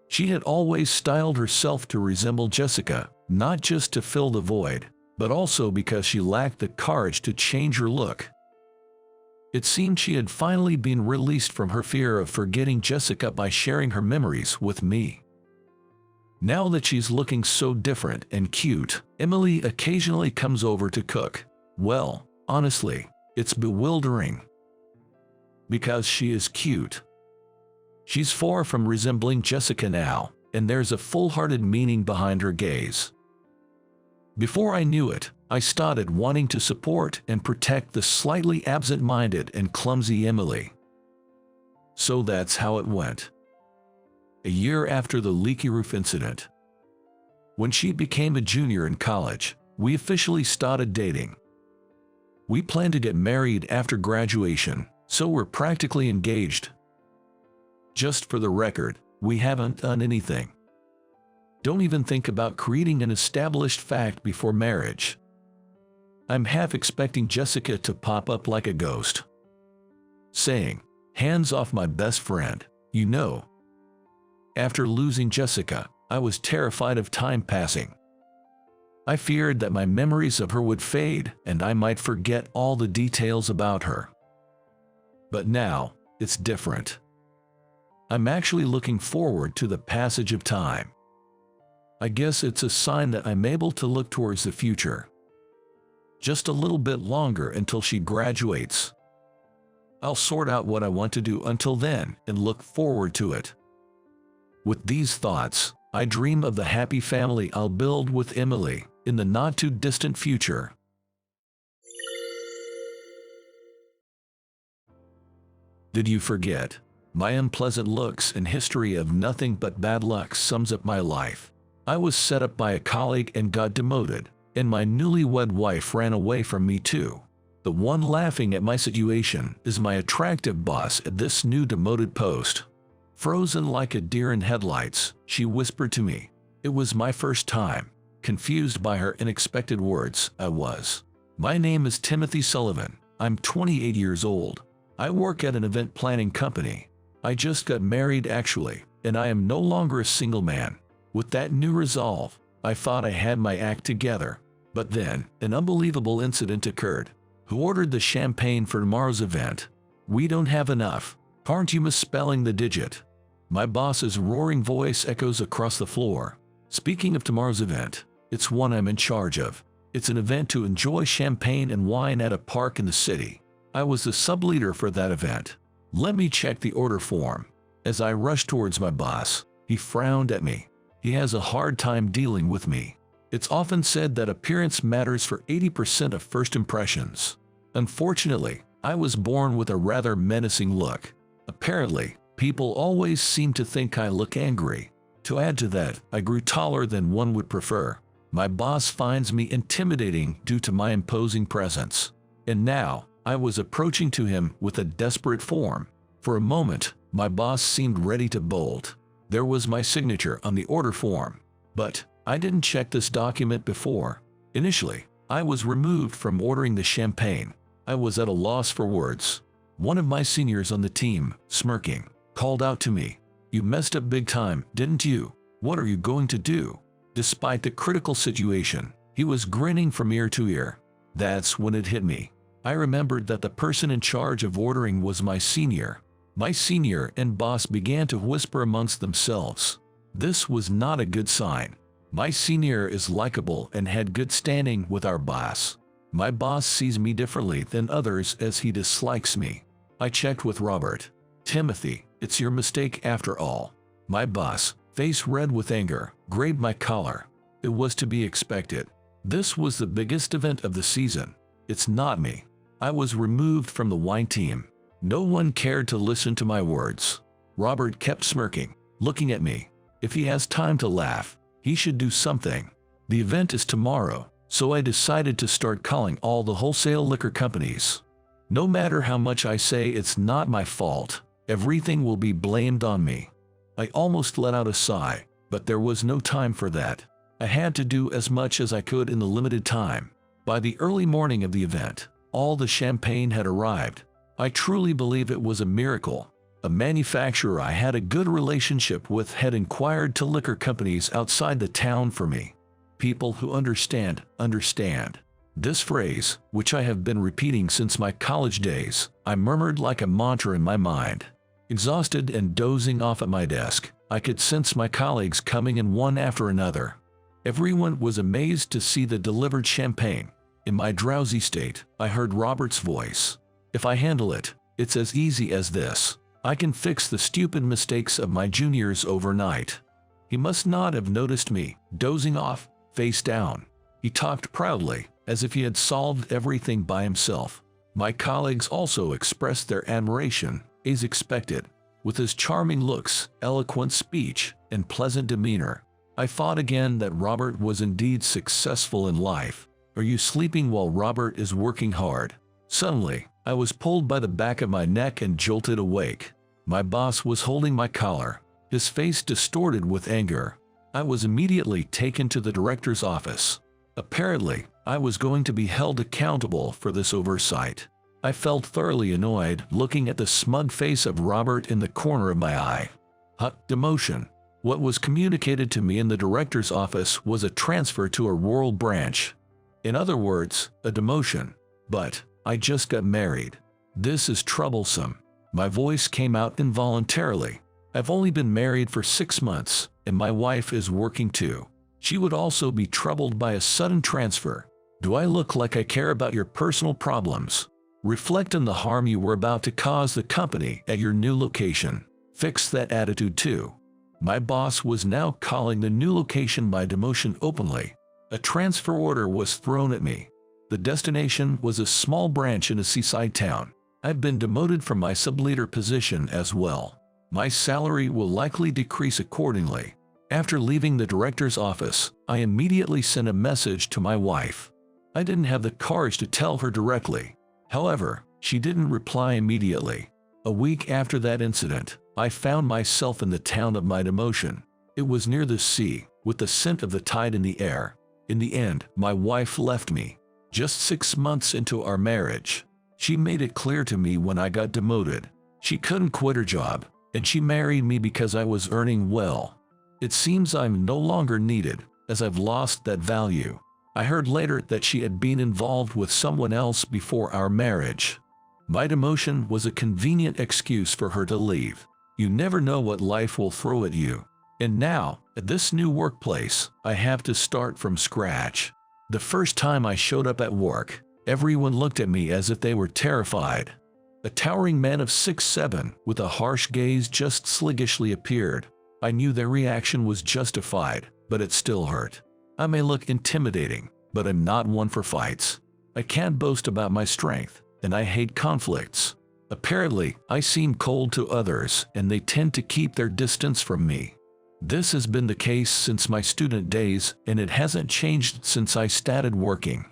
She had always styled herself to resemble Jessica, not just to fill the void, but also because she lacked the courage to change her look. It seemed she had finally been released from her fear of forgetting Jessica by sharing her memories with me. Now that she's looking so different and cute, Emily occasionally comes over to cook. Well, honestly, it's bewildering. Because she is cute. She's far from resembling Jessica now, and there's a full-hearted meaning behind her gaze. Before I knew it, I started wanting to support and protect the slightly absent-minded and clumsy Emily. So that's how it went. A year after the leaky roof incident, when she became a junior in college, we officially started dating. We planned to get married after graduation, so we're practically engaged. Just for the record, we haven't done anything. Don't even think about creating an established fact before marriage. I'm half expecting Jessica to pop up like a ghost, saying, "Hands off my best friend, you know." After losing Jessica, I was terrified of time passing. I feared that my memories of her would fade and I might forget all the details about her. But now, it's different. I'm actually looking forward to the passage of time. I guess it's a sign that I'm able to look towards the future. Just a little bit longer until she graduates. I'll sort out what I want to do until then and look forward to it. With these thoughts, I dream of the happy family I'll build with Emily in the not-too-distant future. Did you forget? My unpleasant looks and history of nothing but bad luck sums up my life. I was set up by a colleague and got demoted, and my newlywed wife ran away from me too. The one laughing at my situation is my attractive boss at this new demoted post. Frozen like a deer in headlights, she whispered to me. It was my first time. Confused by her unexpected words, I was. My name is Timothy Sullivan. I'm 28 years old. I work at an event planning company. I just got married actually, and I am no longer a single man. With that new resolve, I thought I had my act together. But then, an unbelievable incident occurred. Who ordered the champagne for tomorrow's event? We don't have enough. Aren't you misspelling the digit? My boss's roaring voice echoes across the floor. Speaking of tomorrow's event, it's one I'm in charge of. It's an event to enjoy champagne and wine at a park in the city. I was the sub-leader for that event. Let me check the order form. As I rushed towards my boss, he frowned at me. He has a hard time dealing with me. It's often said that appearance matters for 80% of first impressions. Unfortunately, I was born with a rather menacing look. Apparently, people always seem to think I look angry. To add to that, I grew taller than one would prefer. My boss finds me intimidating due to my imposing presence. And now, I was approaching to him with a desperate form. For a moment, my boss seemed ready to bolt. There was my signature on the order form. But, I didn't check this document before. Initially, I was removed from ordering the champagne. I was at a loss for words. One of my seniors on the team, smirking, called out to me, "You messed up big time, didn't you? What are you going to do?" Despite the critical situation, he was grinning from ear to ear. That's when it hit me. I remembered that the person in charge of ordering was my senior. My senior and boss began to whisper amongst themselves. This was not a good sign. My senior is likable and had good standing with our boss. My boss sees me differently than others as he dislikes me. I checked with Robert. "Timothy, it's your mistake after all." My boss, face red with anger, grabbed my collar. It was to be expected. This was the biggest event of the season. It's not me. I was removed from the wine team. No one cared to listen to my words. Robert kept smirking, looking at me. If he has time to laugh, he should do something. The event is tomorrow, so I decided to start calling all the wholesale liquor companies. No matter how much I say it's not my fault, everything will be blamed on me. I almost let out a sigh, but there was no time for that. I had to do as much as I could in the limited time. By the early morning of the event, all the champagne had arrived. I truly believe it was a miracle. A manufacturer I had a good relationship with had inquired to liquor companies outside the town for me. People who understand, understand. This phrase, which I have been repeating since my college days, I murmured like a mantra in my mind. Exhausted and dozing off at my desk, I could sense my colleagues coming in one after another. Everyone was amazed to see the delivered champagne. In my drowsy state, I heard Robert's voice. "If I handle it, it's as easy as this. I can fix the stupid mistakes of my juniors overnight." He must not have noticed me, dozing off, face down. He talked proudly, as if he had solved everything by himself. My colleagues also expressed their admiration, as expected. With his charming looks, eloquent speech, and pleasant demeanor, I thought again that Robert was indeed successful in life. Are you sleeping while Robert is working hard? Suddenly, I was pulled by the back of my neck and jolted awake. My boss was holding my collar, his face distorted with anger. I was immediately taken to the director's office. Apparently, I was going to be held accountable for this oversight. I felt thoroughly annoyed looking at the smug face of Robert in the corner of my eye. Demotion. What was communicated to me in the director's office was a transfer to a rural branch. In other words, a demotion. But I just got married. This is troublesome. My voice came out involuntarily. I've only been married for 6 months, and my wife is working too. She would also be troubled by a sudden transfer. Do I look like I care about your personal problems? Reflect on the harm you were about to cause the company at your new location. Fix that attitude too. My boss was now calling the new location by demotion openly. A transfer order was thrown at me. The destination was a small branch in a seaside town. I've been demoted from my sub-leader position as well. My salary will likely decrease accordingly. After leaving the director's office, I immediately sent a message to my wife. I didn't have the courage to tell her directly. However, she didn't reply immediately. A week after that incident, I found myself in the town of my demotion. It was near the sea, with the scent of the tide in the air. In the end, my wife left me. Just 6 months into our marriage, she made it clear to me when I got demoted. She couldn't quit her job, and she married me because I was earning well. It seems I'm no longer needed, as I've lost that value. I heard later that she had been involved with someone else before our marriage. My demotion was a convenient excuse for her to leave. You never know what life will throw at you. And now, at this new workplace, I have to start from scratch. The first time I showed up at work, everyone looked at me as if they were terrified. A towering man of 6'7", with a harsh gaze just sluggishly appeared. I knew their reaction was justified, but it still hurt. I may look intimidating, but I'm not one for fights. I can't boast about my strength, and I hate conflicts. Apparently, I seem cold to others, and they tend to keep their distance from me. This has been the case since my student days, and it hasn't changed since I started working.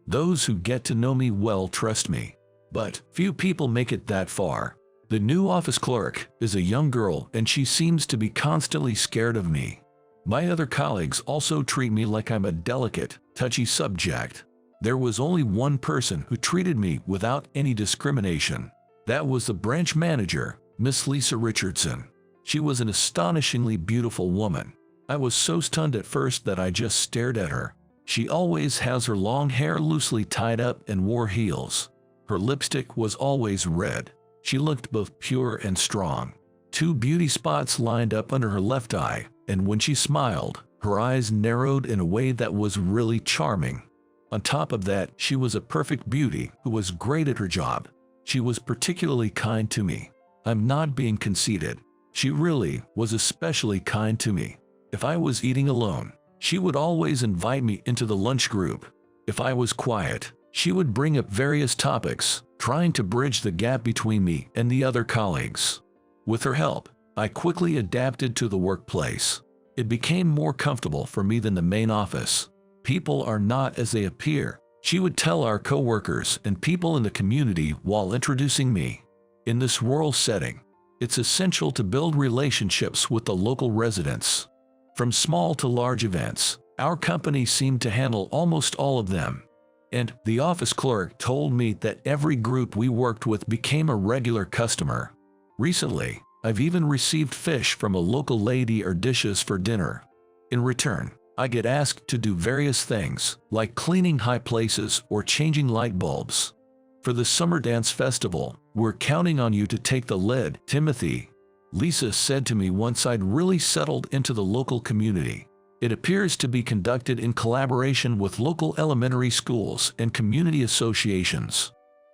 Those who get to know me well trust me. But few people make it that far. The new office clerk is a young girl, and she seems to be constantly scared of me. My other colleagues also treat me like I'm a delicate, touchy subject. There was only one person who treated me without any discrimination. That was the branch manager, Miss Lisa Richardson. She was an astonishingly beautiful woman. I was so stunned at first that I just stared at her. She always has her long hair loosely tied up and wore heels. Her lipstick was always red. She looked both pure and strong. 2 beauty spots lined up under her left eye, and when she smiled, her eyes narrowed in a way that was really charming. On top of that, she was a perfect beauty who was great at her job. She was particularly kind to me. I'm not being conceited. She really was especially kind to me. If I was eating alone, she would always invite me into the lunch group. If I was quiet, she would bring up various topics, trying to bridge the gap between me and the other colleagues. With her help, I quickly adapted to the workplace. It became more comfortable for me than the main office. People are not as they appear, she would tell our co-workers and people in the community while introducing me. In this rural setting, it's essential to build relationships with the local residents. From small to large events, our company seemed to handle almost all of them. And the office clerk told me that every group we worked with became a regular customer. Recently, I've even received fish from a local lady or dishes for dinner. In return, I get asked to do various things, like cleaning high places or changing light bulbs. For the summer dance festival, we're counting on you to take the lead, Timothy, Lisa said to me once I'd really settled into the local community. It appears to be conducted in collaboration with local elementary schools and community associations.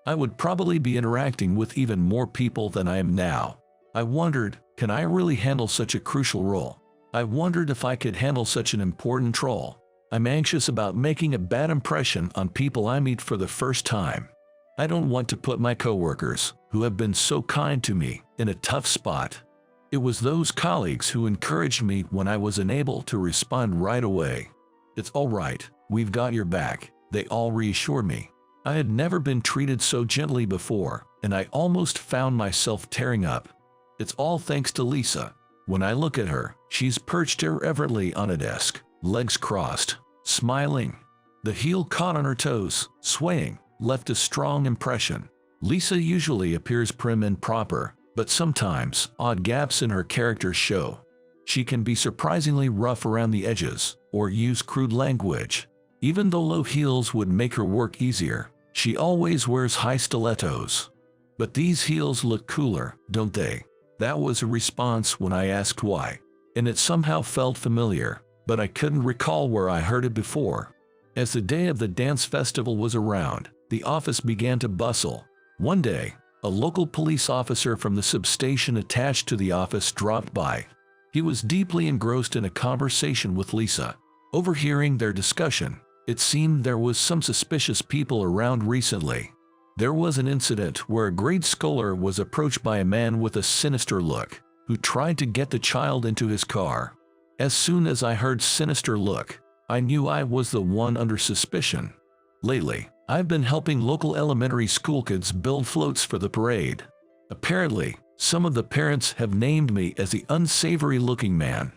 I would probably be interacting with even more people than I am now. I wondered, can I really handle such a crucial role? I wondered if I could handle such an important role. I'm anxious about making a bad impression on people I meet for the first time. I don't want to put my coworkers, who have been so kind to me, in a tough spot. It was those colleagues who encouraged me when I was unable to respond right away. It's all right, we've got your back, they all reassured me. I had never been treated so gently before, and I almost found myself tearing up. It's all thanks to Lisa. When I look at her, she's perched irreverently on a desk, legs crossed, smiling. The heel caught on her toes, swaying, left a strong impression. Lisa usually appears prim and proper, but sometimes odd gaps in her character show. She can be surprisingly rough around the edges, or use crude language. Even though low heels would make her work easier, she always wears high stilettos. But these heels look cooler, don't they? That was a response when I asked why, and it somehow felt familiar, but I couldn't recall where I heard it before. As the day of the dance festival was around, the office began to bustle. One day, a local police officer from the substation attached to the office dropped by. He was deeply engrossed in a conversation with Lisa. Overhearing their discussion, it seemed there was some suspicious people around recently. There was an incident where a grade schooler was approached by a man with a sinister look, who tried to get the child into his car. As soon as I heard sinister look, I knew I was the one under suspicion. Lately, I've been helping local elementary school kids build floats for the parade. Apparently, some of the parents have named me as the unsavory-looking man.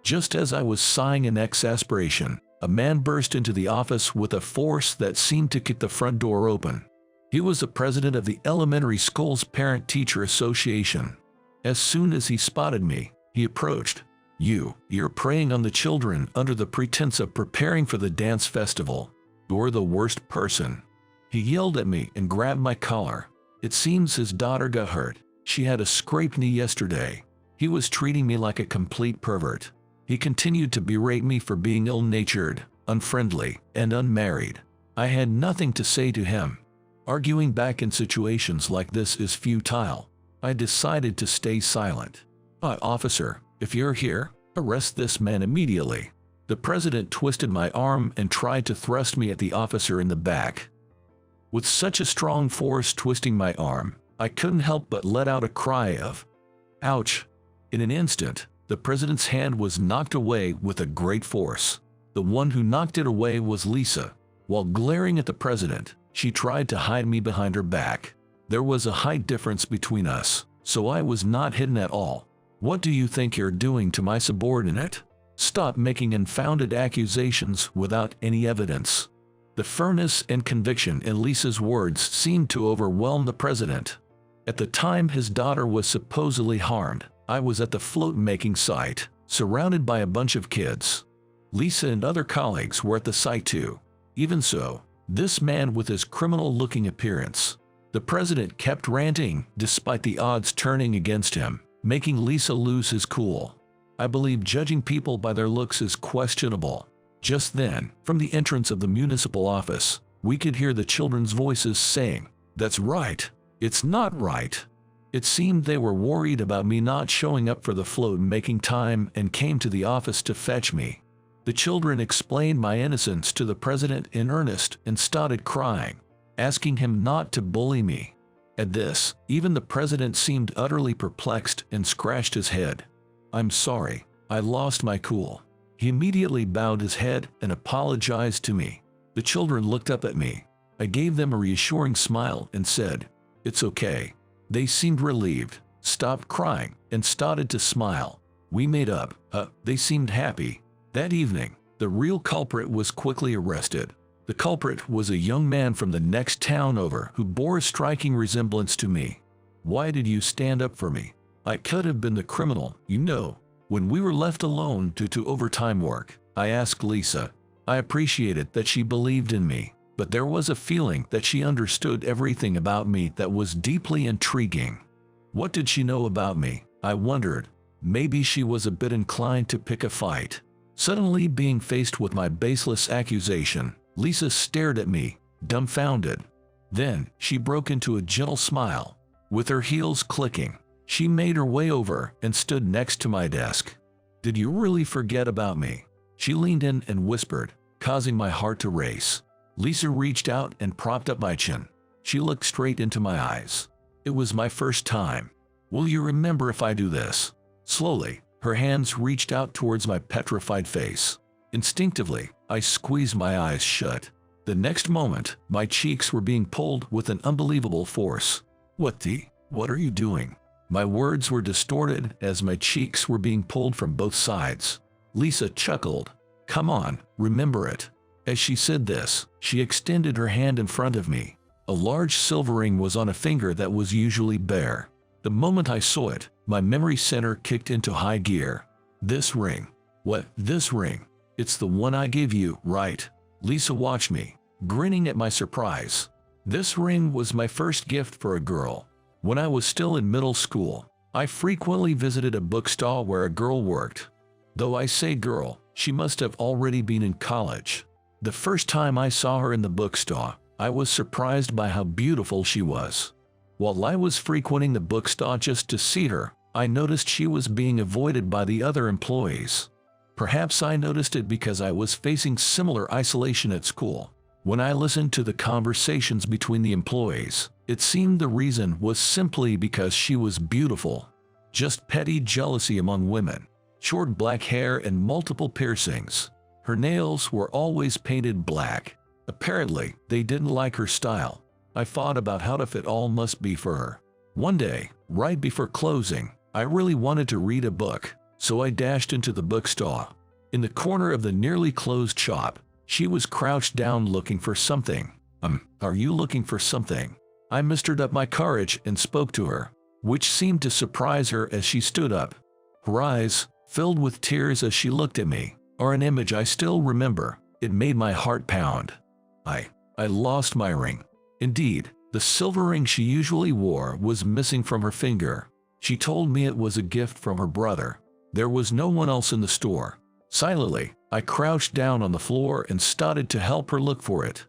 Just as I was sighing in exasperation, a man burst into the office with a force that seemed to kick the front door open. He was the president of the elementary school's parent-teacher association. As soon as he spotted me, he approached. You're preying on the children under the pretense of preparing for the dance festival. You're the worst person. He yelled at me and grabbed my collar. It seems his daughter got hurt. She had a scraped knee yesterday. He was treating me like a complete pervert. He continued to berate me for being ill-natured, unfriendly, and unmarried. I had nothing to say to him. Arguing back in situations like this is futile. I decided to stay silent. Officer, if you're here, arrest this man immediately. The president twisted my arm and tried to thrust me at the officer in the back. With such a strong force twisting my arm, I couldn't help but let out a cry of, ouch. In an instant, the president's hand was knocked away with a great force. The one who knocked it away was Lisa. While glaring at the president, she tried to hide me behind her back. There was a height difference between us, so I was not hidden at all. What do you think you're doing to my subordinate? Stop making unfounded accusations without any evidence. The firmness and conviction in Lisa's words seemed to overwhelm the president. At the time his daughter was supposedly harmed, I was at the float-making site, surrounded by a bunch of kids. Lisa and other colleagues were at the site too. Even so, this man with his criminal-looking appearance. The president kept ranting despite the odds turning against him, making Lisa lose his cool. I believe judging people by their looks is questionable. Just then, from the entrance of the municipal office, we could hear the children's voices saying, "That's right. It's not right." It seemed they were worried about me not showing up for the float-making time and came to the office to fetch me. The children explained my innocence to the president in earnest and started crying, asking him not to bully me. At this, even the president seemed utterly perplexed and scratched his head. "I'm sorry, I lost my cool." He immediately bowed his head and apologized to me. The children looked up at me. I gave them a reassuring smile and said, "It's okay." They seemed relieved, stopped crying, and started to smile. We made up. They seemed happy. That evening, the real culprit was quickly arrested. The culprit was a young man from the next town over who bore a striking resemblance to me. "Why did you stand up for me? I could have been the criminal, you know." When we were left alone due to overtime work, I asked Lisa. I appreciated that she believed in me, but there was a feeling that she understood everything about me that was deeply intriguing. What did she know about me? I wondered. Maybe she was a bit inclined to pick a fight. Suddenly being faced with my baseless accusation, Lisa stared at me, dumbfounded. Then she broke into a gentle smile. With her heels clicking, she made her way over and stood next to my desk. "Did you really forget about me?" She leaned in and whispered, causing my heart to race. Lisa reached out and propped up my chin. She looked straight into my eyes. It was my first time. "Will you remember if I do this?" Slowly, her hands reached out towards my petrified face. Instinctively, I squeezed my eyes shut. The next moment, my cheeks were being pulled with an unbelievable force. What are you doing?" My words were distorted as my cheeks were being pulled from both sides. Lisa chuckled. "Come on, remember it." As she said this, she extended her hand in front of me. A large silver ring was on a finger that was usually bare. The moment I saw it, my memory center kicked into high gear. "This ring." "What, this ring? It's the one I gave you, right?" Lisa watched me, grinning at my surprise. This ring was my first gift for a girl. When I was still in middle school, I frequently visited a bookstore where a girl worked. Though I say girl, she must have already been in college. The first time I saw her in the bookstore, I was surprised by how beautiful she was. While I was frequenting the bookstore just to see her, I noticed she was being avoided by the other employees. Perhaps I noticed it because I was facing similar isolation at school. When I listened to the conversations between the employees, it seemed the reason was simply because she was beautiful. Just petty jealousy among women. Short black hair and multiple piercings. Her nails were always painted black. Apparently, they didn't like her style. I thought about how tough it all must be for her. One day, right before closing, I really wanted to read a book, so I dashed into the bookstore. In the corner of the nearly closed shop, she was crouched down looking for something. Are you looking for something?" I mustered up my courage and spoke to her, which seemed to surprise her as she stood up. Her eyes, filled with tears as she looked at me, are an image I still remember. It made my heart pound. I lost my ring. Indeed, the silver ring she usually wore was missing from her finger. She told me it was a gift from her brother. There was no one else in the store. Silently, I crouched down on the floor and started to help her look for it.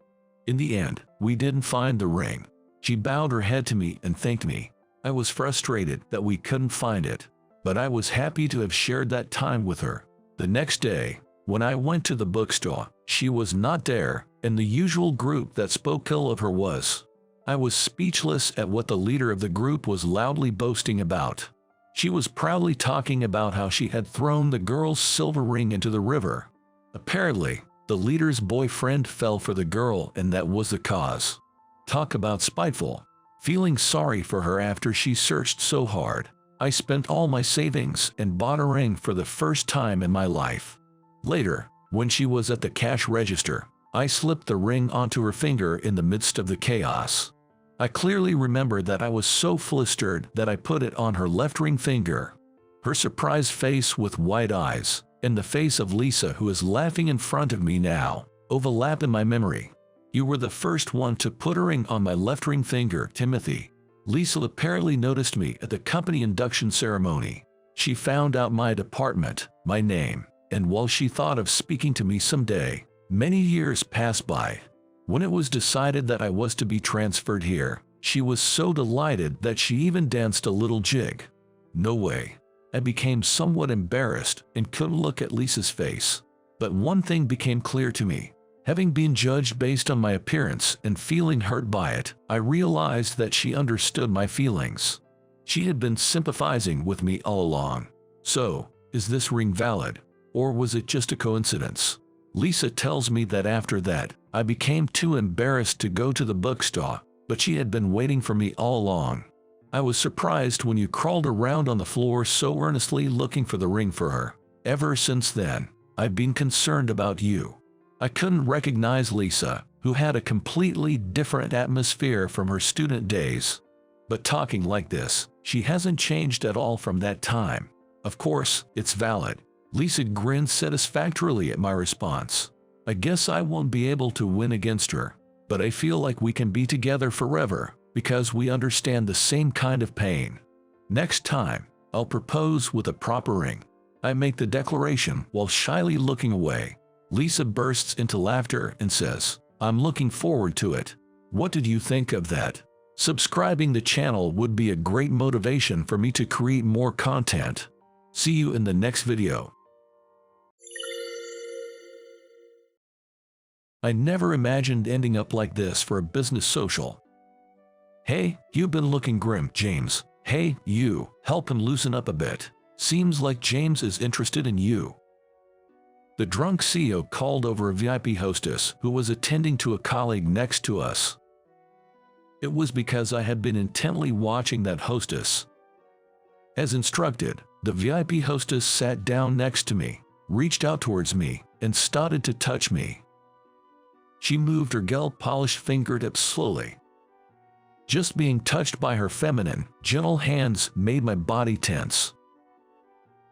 In the end, we didn't find the ring. She bowed her head to me and thanked me. I was frustrated that we couldn't find it, but I was happy to have shared that time with her. The next day, when I went to the bookstore, she was not there, and the usual group that spoke ill of her was. I was speechless at what the leader of the group was loudly boasting about. She was proudly talking about how she had thrown the girl's silver ring into the river. Apparently, the leader's boyfriend fell for the girl and that was the cause. Talk about spiteful. Feeling sorry for her after she searched so hard, I spent all my savings and bought a ring for the first time in my life. Later, when she was at the cash register, I slipped the ring onto her finger in the midst of the chaos. I clearly remember that I was so flustered that I put it on her left ring finger. Her surprised face with wide eyes, and the face of Lisa, who is laughing in front of me now, overlap in my memory. You were the first one to put a ring on my left ring finger, Timothy. Lisa apparently noticed me at the company induction ceremony. She found out my department, my name, and while she thought of speaking to me someday, many years passed by. When it was decided that I was to be transferred here, she was so delighted that she even danced a little jig. No way. I became somewhat embarrassed and couldn't look at Lisa's face. But one thing became clear to me. Having been judged based on my appearance and feeling hurt by it, I realized that she understood my feelings. She had been sympathizing with me all along. So, is this ring valid? Or was it just a coincidence? Lisa tells me that after that, I became too embarrassed to go to the bookstore, but she had been waiting for me all along. I was surprised when you crawled around on the floor so earnestly looking for the ring for her. Ever since then, I've been concerned about you. I couldn't recognize Lisa, who had a completely different atmosphere from her student days. But talking like this, she hasn't changed at all from that time. Of course, it's valid. Lisa grinned satisfactorily at my response. I guess I won't be able to win against her, but I feel like we can be together forever because we understand the same kind of pain. Next time, I'll propose with a proper ring. I make the declaration while shyly looking away. Lisa bursts into laughter and says, "I'm looking forward to it." What did you think of that? Subscribing the channel would be a great motivation for me to create more content. See you in the next video. I never imagined ending up like this for a business social. Hey, you've been looking grim, James. Hey, you, help him loosen up a bit. Seems like James is interested in you. The drunk CEO called over a VIP hostess who was attending to a colleague next to us. It was because I had been intently watching that hostess. As instructed, the VIP hostess sat down next to me, reached out towards me, and started to touch me. She moved her gel-polished fingertips slowly. Just being touched by her feminine, gentle hands made my body tense.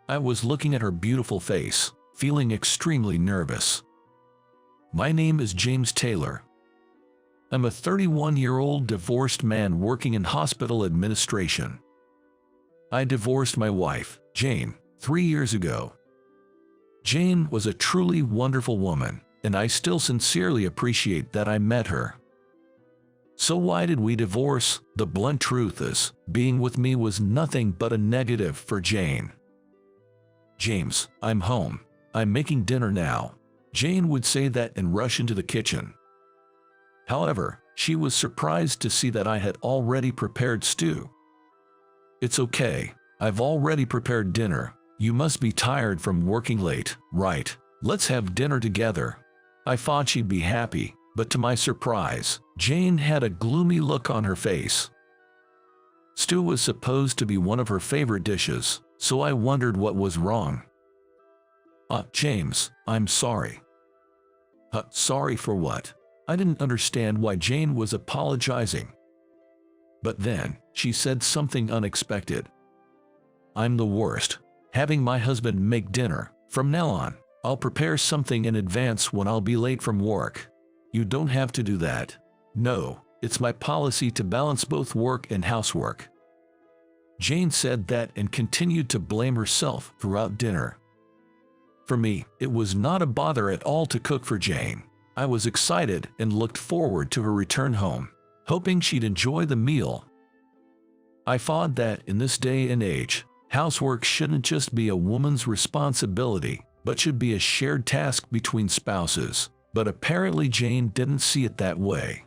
I was looking at her beautiful face, feeling extremely nervous. My name is James Taylor. I'm a 31-year-old divorced man working in hospital administration. I divorced my wife, Jane, 3 years ago. Jane was a truly wonderful woman, and I still sincerely appreciate that I met her. So why did we divorce? The blunt truth is, being with me was nothing but a negative for Jane. James, I'm home. I'm making dinner now. Jane would say that and rush into the kitchen. However, she was surprised to see that I had already prepared stew. It's okay. I've already prepared dinner. You must be tired from working late, right? Let's have dinner together. I thought she'd be happy, but to my surprise, Jane had a gloomy look on her face. Stew was supposed to be one of her favorite dishes, so I wondered what was wrong. James, I'm sorry. Sorry for what? I didn't understand why Jane was apologizing. But then, she said something unexpected. I'm the worst. Having my husband make dinner. From now on, I'll prepare something in advance when I'll be late from work. You don't have to do that. No, it's my policy to balance both work and housework. Jane said that and continued to blame herself throughout dinner. For me, it was not a bother at all to cook for Jane. I was excited and looked forward to her return home, hoping she'd enjoy the meal. I thought that in this day and age, housework shouldn't just be a woman's responsibility, but should be a shared task between spouses. But apparently Jane didn't see it that way.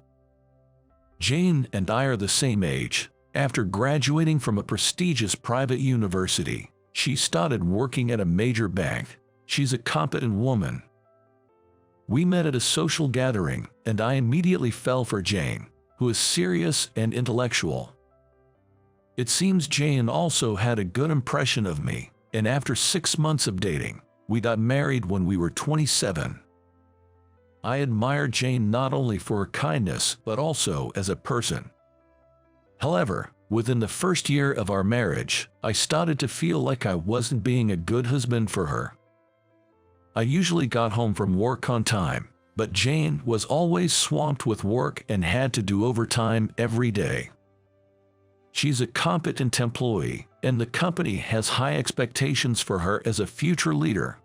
Jane and I are the same age. After graduating from a prestigious private university, she started working at a major bank. She's a competent woman. We met at a social gathering, and I immediately fell for Jane, who is serious and intellectual. It seems Jane also had a good impression of me, and after 6 months of dating, we got married when we were 27. I admired Jane not only for her kindness but also as a person. However, within the first year of our marriage, I started to feel like I wasn't being a good husband for her. I usually got home from work on time, but Jane was always swamped with work and had to do overtime every day. She's a competent employee, and the company has high expectations for her as a future leader.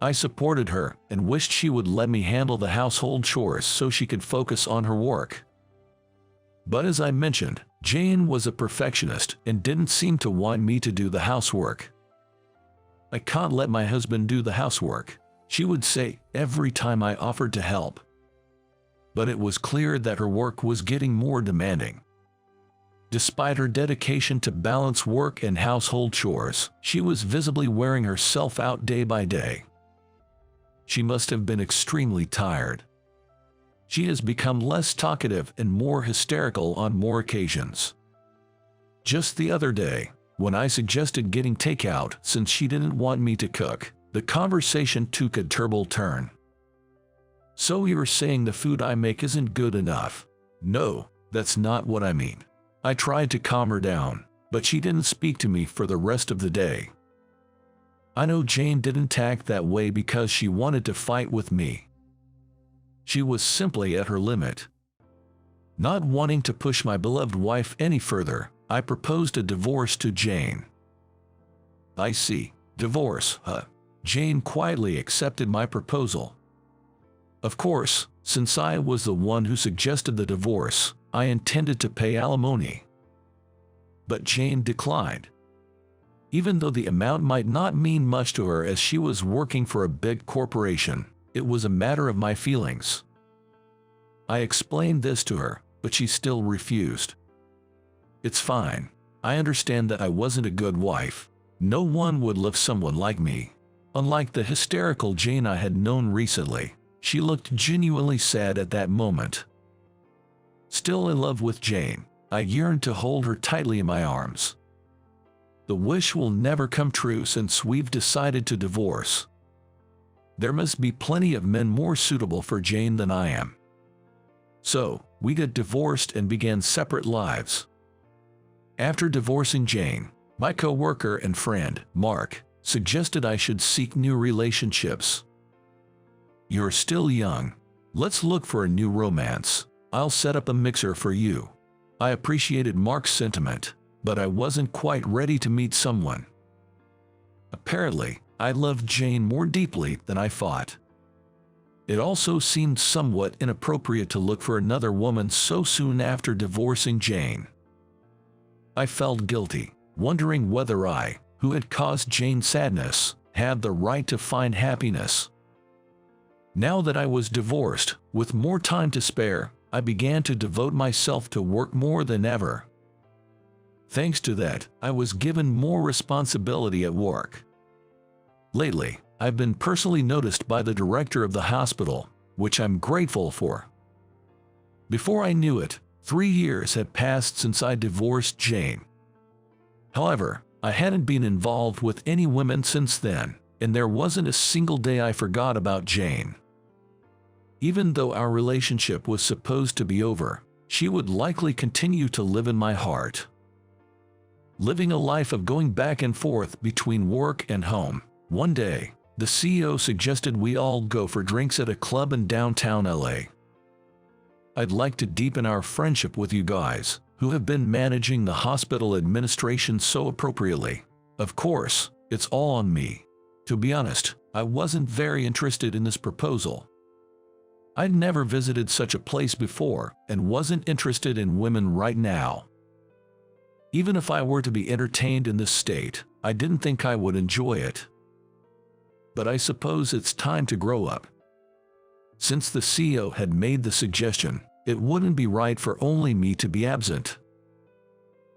I supported her and wished she would let me handle the household chores so she could focus on her work. But as I mentioned, Jane was a perfectionist and didn't seem to want me to do the housework. "I can't let my husband do the housework," she would say every time I offered to help. But it was clear that her work was getting more demanding. Despite her dedication to balance work and household chores, she was visibly wearing herself out day by day. She must have been extremely tired. She has become less talkative and more hysterical on more occasions. Just the other day, when I suggested getting takeout since she didn't want me to cook, the conversation took a terrible turn. "So you're saying the food I make isn't good enough?" "No, that's not what I mean." I tried to calm her down, but she didn't speak to me for the rest of the day. I know Jane didn't act that way because she wanted to fight with me. She was simply at her limit. Not wanting to push my beloved wife any further, I proposed a divorce to Jane. "I see. Divorce, huh?" Jane quietly accepted my proposal. Of course, since I was the one who suggested the divorce, I intended to pay alimony. But Jane declined. Even though the amount might not mean much to her as she was working for a big corporation, it was a matter of my feelings. I explained this to her, but she still refused. "It's fine. I understand that I wasn't a good wife. No one would love someone like me." Unlike the hysterical Jane I had known recently, she looked genuinely sad at that moment. Still in love with Jane, I yearned to hold her tightly in my arms. The wish will never come true since we've decided to divorce. There must be plenty of men more suitable for Jane than I am. So, we got divorced and began separate lives. After divorcing Jane, my co-worker and friend, Mark, suggested I should seek new relationships. "You're still young. Let's look for a new romance. I'll set up a mixer for you." I appreciated Mark's sentiment, but I wasn't quite ready to meet someone. Apparently, I loved Jane more deeply than I thought. It also seemed somewhat inappropriate to look for another woman so soon after divorcing Jane. I felt guilty, wondering whether I, who had caused Jane sadness, had the right to find happiness. Now that I was divorced, with more time to spare, I began to devote myself to work more than ever. Thanks to that, I was given more responsibility at work. Lately, I've been personally noticed by the director of the hospital, which I'm grateful for. Before I knew it, 3 years had passed since I divorced Jane. However, I hadn't been involved with any women since then, and there wasn't a single day I forgot about Jane. Even though our relationship was supposed to be over, she would likely continue to live in my heart. Living a life of going back and forth between work and home, one day, the CEO suggested we all go for drinks at a club in downtown LA. "I'd like to deepen our friendship with you guys, who have been managing the hospital administration so appropriately. Of course, it's all on me." To be honest, I wasn't very interested in this proposal. I'd never visited such a place before and wasn't interested in women right now. Even if I were to be entertained in this state, I didn't think I would enjoy it. But I suppose it's time to grow up. Since the CEO had made the suggestion, it wouldn't be right for only me to be absent.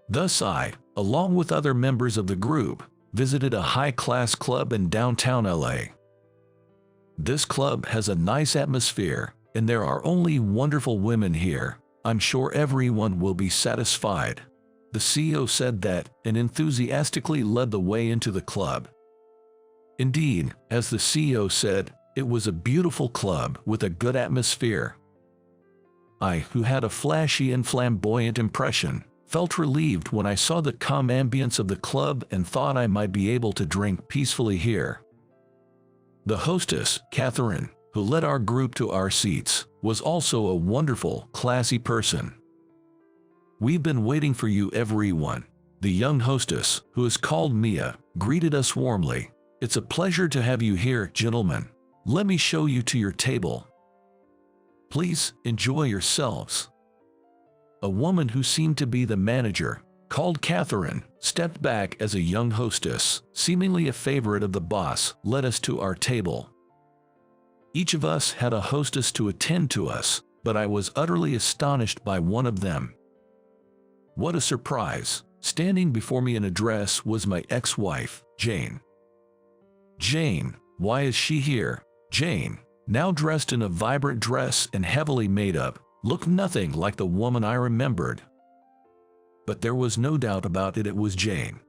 Thus I, along with other members of the group, visited a high-class club in downtown LA. This club has a nice atmosphere, and there are only wonderful women here. I'm sure everyone will be satisfied. The CEO said that and enthusiastically led the way into the club. Indeed, as the CEO said, it was a beautiful club with a good atmosphere. I, who had a flashy and flamboyant impression, felt relieved when I saw the calm ambience of the club and thought I might be able to drink peacefully here. The hostess, Catherine, who led our group to our seats, was also a wonderful, classy person. "We've been waiting for you, everyone." The young hostess, who is called Mia, greeted us warmly. "It's a pleasure to have you here, gentlemen. Let me show you to your table. Please enjoy yourselves." A woman who seemed to be the manager, called Catherine, stepped back as a young hostess, seemingly a favorite of the boss, led us to our table. Each of us had a hostess to attend to us, but I was utterly astonished by one of them. What a surprise! Standing before me in a dress was my ex-wife, Jane. Jane, why is she here? Jane, now dressed in a vibrant dress and heavily made up, looked nothing like the woman I remembered. But there was no doubt about it, it was Jane.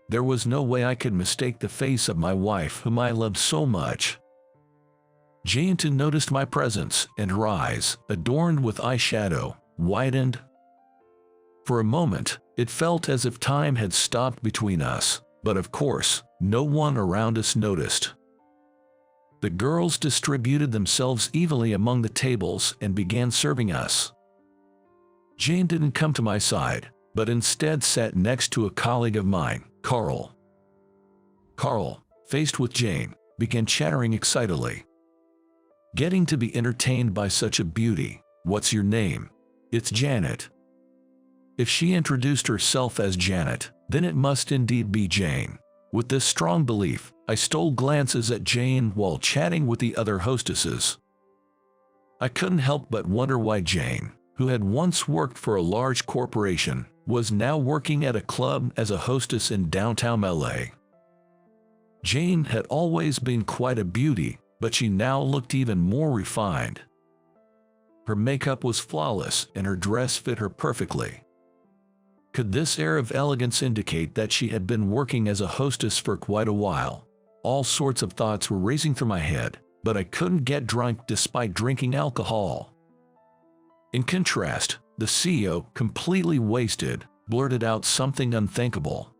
There was no way I could mistake the face of my wife whom I loved so much. Jane too noticed my presence, and her eyes, adorned with eyeshadow, widened. For a moment, it felt as if time had stopped between us, but of course, no one around us noticed. The girls distributed themselves evenly among the tables and began serving us. Jane didn't come to my side, but instead sat next to a colleague of mine, Carl. Carl, faced with Jane, began chattering excitedly. Getting to be entertained by such a beauty. "What's your name?" "It's Janet." If she introduced herself as Janet, then it must indeed be Jane. With this strong belief, I stole glances at Jane while chatting with the other hostesses. I couldn't help but wonder why Jane, who had once worked for a large corporation, was now working at a club as a hostess in downtown LA. Jane had always been quite a beauty, but she now looked even more refined. Her makeup was flawless and her dress fit her perfectly. Could this air of elegance indicate that she had been working as a hostess for quite a while? All sorts of thoughts were racing through my head, but I couldn't get drunk despite drinking alcohol. In contrast, the CEO, completely wasted, blurted out something unthinkable.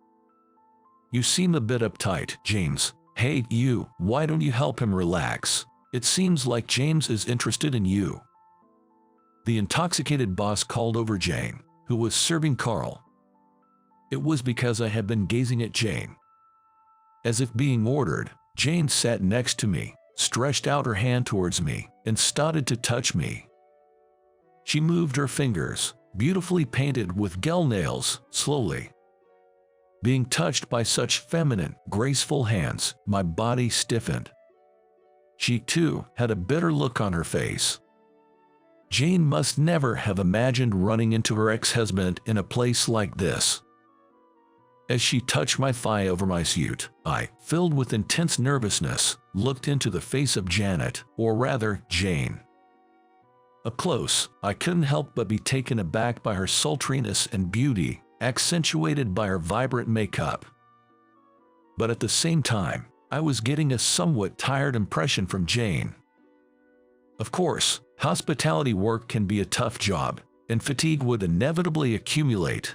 "You seem a bit uptight, James. Hey, you, why don't you help him relax? It seems like James is interested in you." The intoxicated boss called over Jane, who was serving Carl. It was because I had been gazing at Jane. As if being ordered, Jane sat next to me, stretched out her hand towards me, and started to touch me. She moved her fingers, beautifully painted with gel nails, slowly. Being touched by such feminine, graceful hands, my body stiffened. She, too, had a bitter look on her face. Jane must never have imagined running into her ex-husband in a place like this. As she touched my thigh over my suit, I, filled with intense nervousness, looked into the face of Janet, or rather, Jane. Up close, I couldn't help but be taken aback by her sultriness and beauty, accentuated by her vibrant makeup. But at the same time, I was getting a somewhat tired impression from Jane. Of course, hospitality work can be a tough job, and fatigue would inevitably accumulate.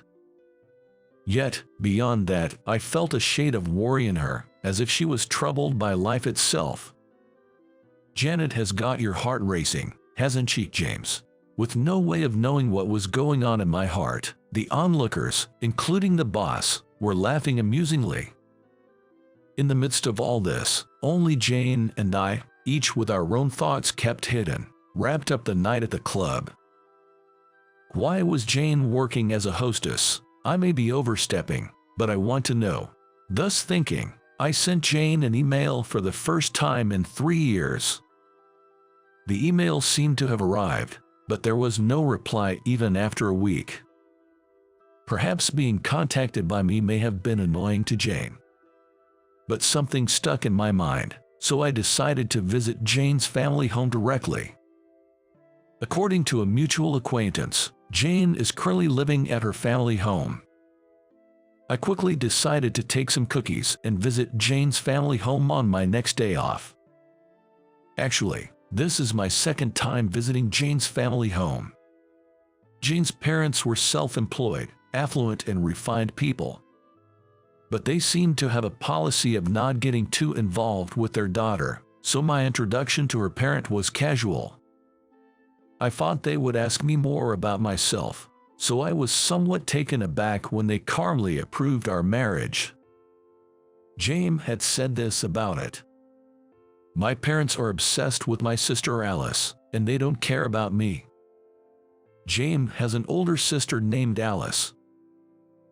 Yet, beyond that, I felt a shade of worry in her, as if she was troubled by life itself. "Janet has got your heart racing, hasn't she, James?" With no way of knowing what was going on in my heart, the onlookers, including the boss, were laughing amusingly. In the midst of all this, only Jane and I, each with our own thoughts kept hidden, wrapped up the night at the club. Why was Jane working as a hostess? I may be overstepping, but I want to know. Thus thinking, I sent Jane an email for the first time in 3 years. The email seemed to have arrived, but there was no reply even after a week. Perhaps being contacted by me may have been annoying to Jane. But something stuck in my mind, so I decided to visit Jane's family home directly. According to a mutual acquaintance, Jane is currently living at her family home. I quickly decided to take some cookies and visit Jane's family home on my next day off. Actually, this is my second time visiting Jane's family home. Jane's parents were self-employed, affluent and refined people. But they seemed to have a policy of not getting too involved with their daughter, so my introduction to her parent was casual. I thought they would ask me more about myself, so I was somewhat taken aback when they calmly approved our marriage. Jane had said this about it. My parents are obsessed with my sister Alice, and they don't care about me. Jane has an older sister named Alice.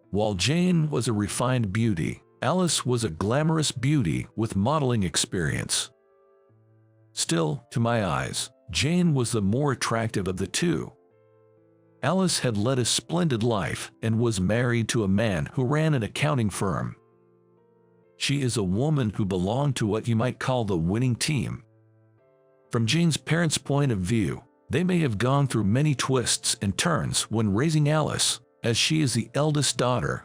While Jane was a refined beauty, Alice was a glamorous beauty with modeling experience. Still, to my eyes, Jane was the more attractive of the two. Alice had led a splendid life and was married to a man who ran an accounting firm. She is a woman who belonged to what you might call the winning team. From Jane's parents' point of view, they may have gone through many twists and turns when raising Alice, as she is the eldest daughter.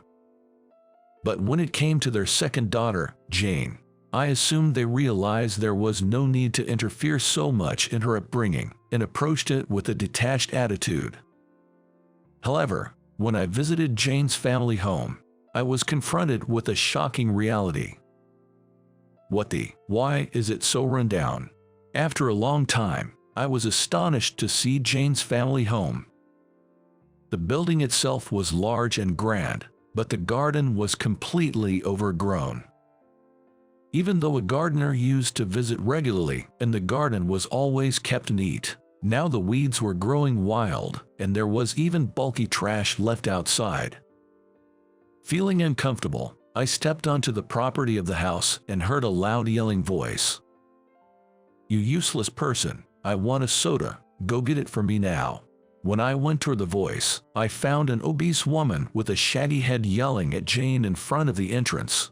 But when it came to their second daughter, Jane, I assumed they realized there was no need to interfere so much in her upbringing and approached it with a detached attitude. However, when I visited Jane's family home, I was confronted with a shocking reality. Why is it so run down? After a long time, I was astonished to see Jane's family home. The building itself was large and grand, but the garden was completely overgrown. Even though a gardener used to visit regularly and the garden was always kept neat, now the weeds were growing wild and there was even bulky trash left outside. Feeling uncomfortable, I stepped onto the property of the house and heard a loud yelling voice. "You useless person, I want a soda, go get it for me now." When I went toward the voice, I found an obese woman with a shaggy head yelling at Jane in front of the entrance.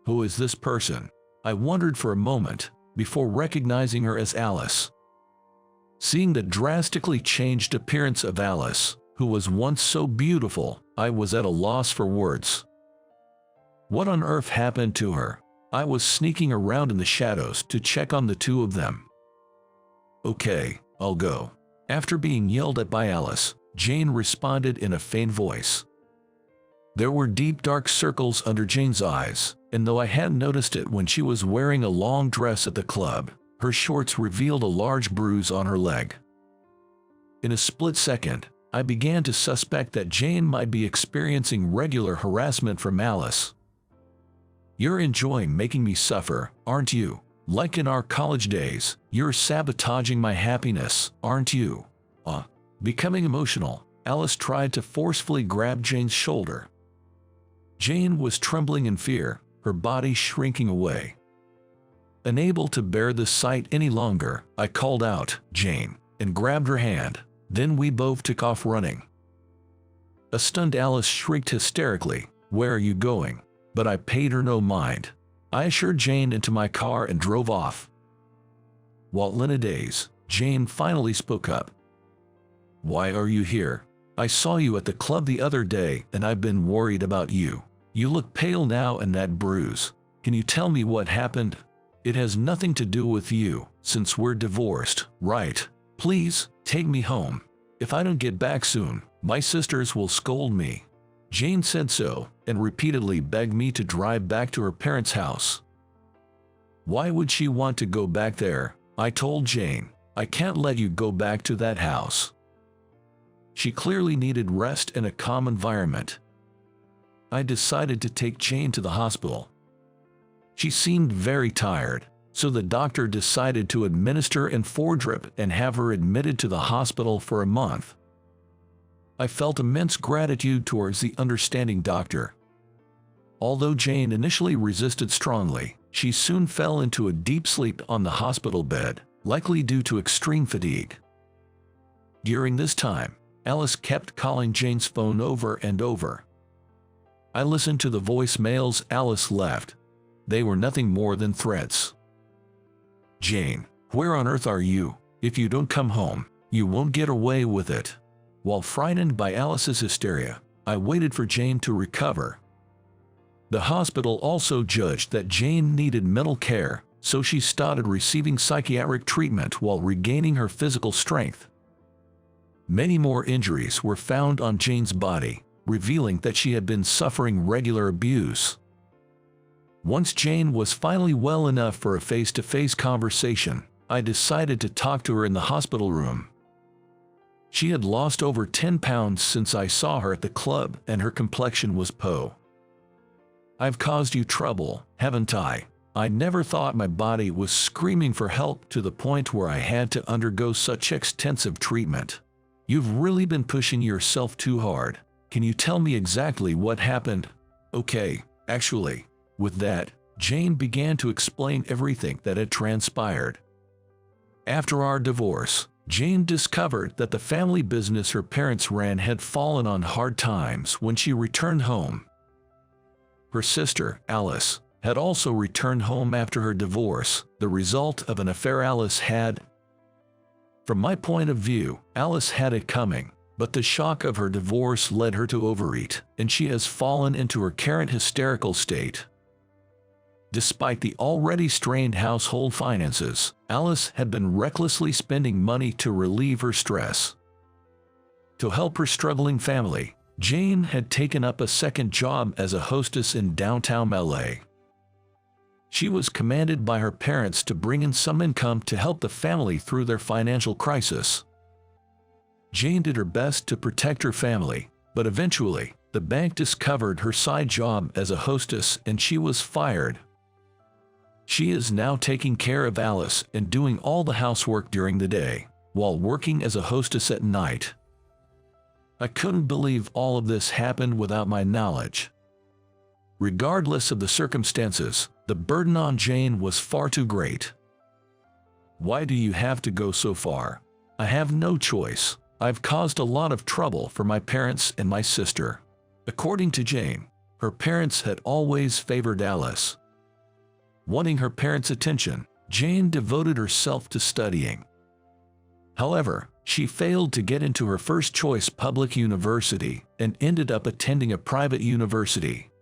Who is this person? I wondered for a moment, before recognizing her as Alice. Seeing the drastically changed appearance of Alice, who was once so beautiful, I was at a loss for words. What on earth happened to her? I was sneaking around in the shadows to check on the two of them. "Okay, I'll go." After being yelled at by Alice, Jane responded in a faint voice. There were deep dark circles under Jane's eyes, and though I hadn't noticed it when she was wearing a long dress at the club, her shorts revealed a large bruise on her leg. In a split second, I began to suspect that Jane might be experiencing regular harassment from Alice. "You're enjoying making me suffer, aren't you? Like in our college days, you're sabotaging my happiness, aren't you?" Becoming emotional, Alice tried to forcefully grab Jane's shoulder. Jane was trembling in fear, her body shrinking away. Unable to bear the sight any longer, I called out, "Jane," and grabbed her hand. Then we both took off running. A stunned Alice shrieked hysterically, "Where are you going?" But I paid her no mind. I ushered Jane into my car and drove off. While in a daze, Jane finally spoke up. "Why are you here? I saw you at the club the other day and I've been worried about you. You look pale now and that bruise. Can you tell me what happened? It has nothing to do with you, since we're divorced, right? Please, take me home. If I don't get back soon, my sisters will scold me." Jane said so, and repeatedly begged me to drive back to her parents' house. Why would she want to go back there? I told Jane, "I can't let you go back to that house." She clearly needed rest and a calm environment. I decided to take Jane to the hospital. She seemed very tired, so the doctor decided to administer an drip and have her admitted to the hospital for a month. I felt immense gratitude towards the understanding doctor. Although Jane initially resisted strongly, she soon fell into a deep sleep on the hospital bed, likely due to extreme fatigue. During this time, Alice kept calling Jane's phone over and over. I listened to the voicemails Alice left. They were nothing more than threats. "Jane, where on earth are you? If you don't come home, you won't get away with it. While frightened by Alice's hysteria, I waited for Jane to recover. The hospital also judged that Jane needed mental care, so she started receiving psychiatric treatment while regaining her physical strength. Many more injuries were found on Jane's body, revealing that she had been suffering regular abuse. Once Jane was finally well enough for a face-to-face conversation, I decided to talk to her in the hospital room. She had lost over 10 pounds since I saw her at the club, and her complexion was po. "I've caused you trouble, haven't I? I never thought my body was screaming for help to the point where I had to undergo such extensive treatment. You've really been pushing yourself too hard. Can you tell me exactly what happened?" "Okay, actually." With that, Jane began to explain everything that had transpired. After our divorce, Jane discovered that the family business her parents ran had fallen on hard times when she returned home. Her sister, Alice, had also returned home after her divorce, the result of an affair Alice had. From my point of view, Alice had it coming, but the shock of her divorce led her to overeat, and she has fallen into her current hysterical state. Despite the already strained household finances, Alice had been recklessly spending money to relieve her stress. To help her struggling family, Jane had taken up a second job as a hostess in downtown LA. She was commanded by her parents to bring in some income to help the family through their financial crisis. Jane did her best to protect her family, but eventually, the bank discovered her side job as a hostess and she was fired. She is now taking care of Alice and doing all the housework during the day, while working as a hostess at night. I couldn't believe all of this happened without my knowledge. Regardless of the circumstances, the burden on Jane was far too great. "Why do you have to go so far? I have no choice. I've caused a lot of trouble for my parents and my sister." According to Jane, her parents had always favored Alice. Wanting her parents' attention, Jane devoted herself to studying. However, she failed to get into her first-choice public university and ended up attending a private university.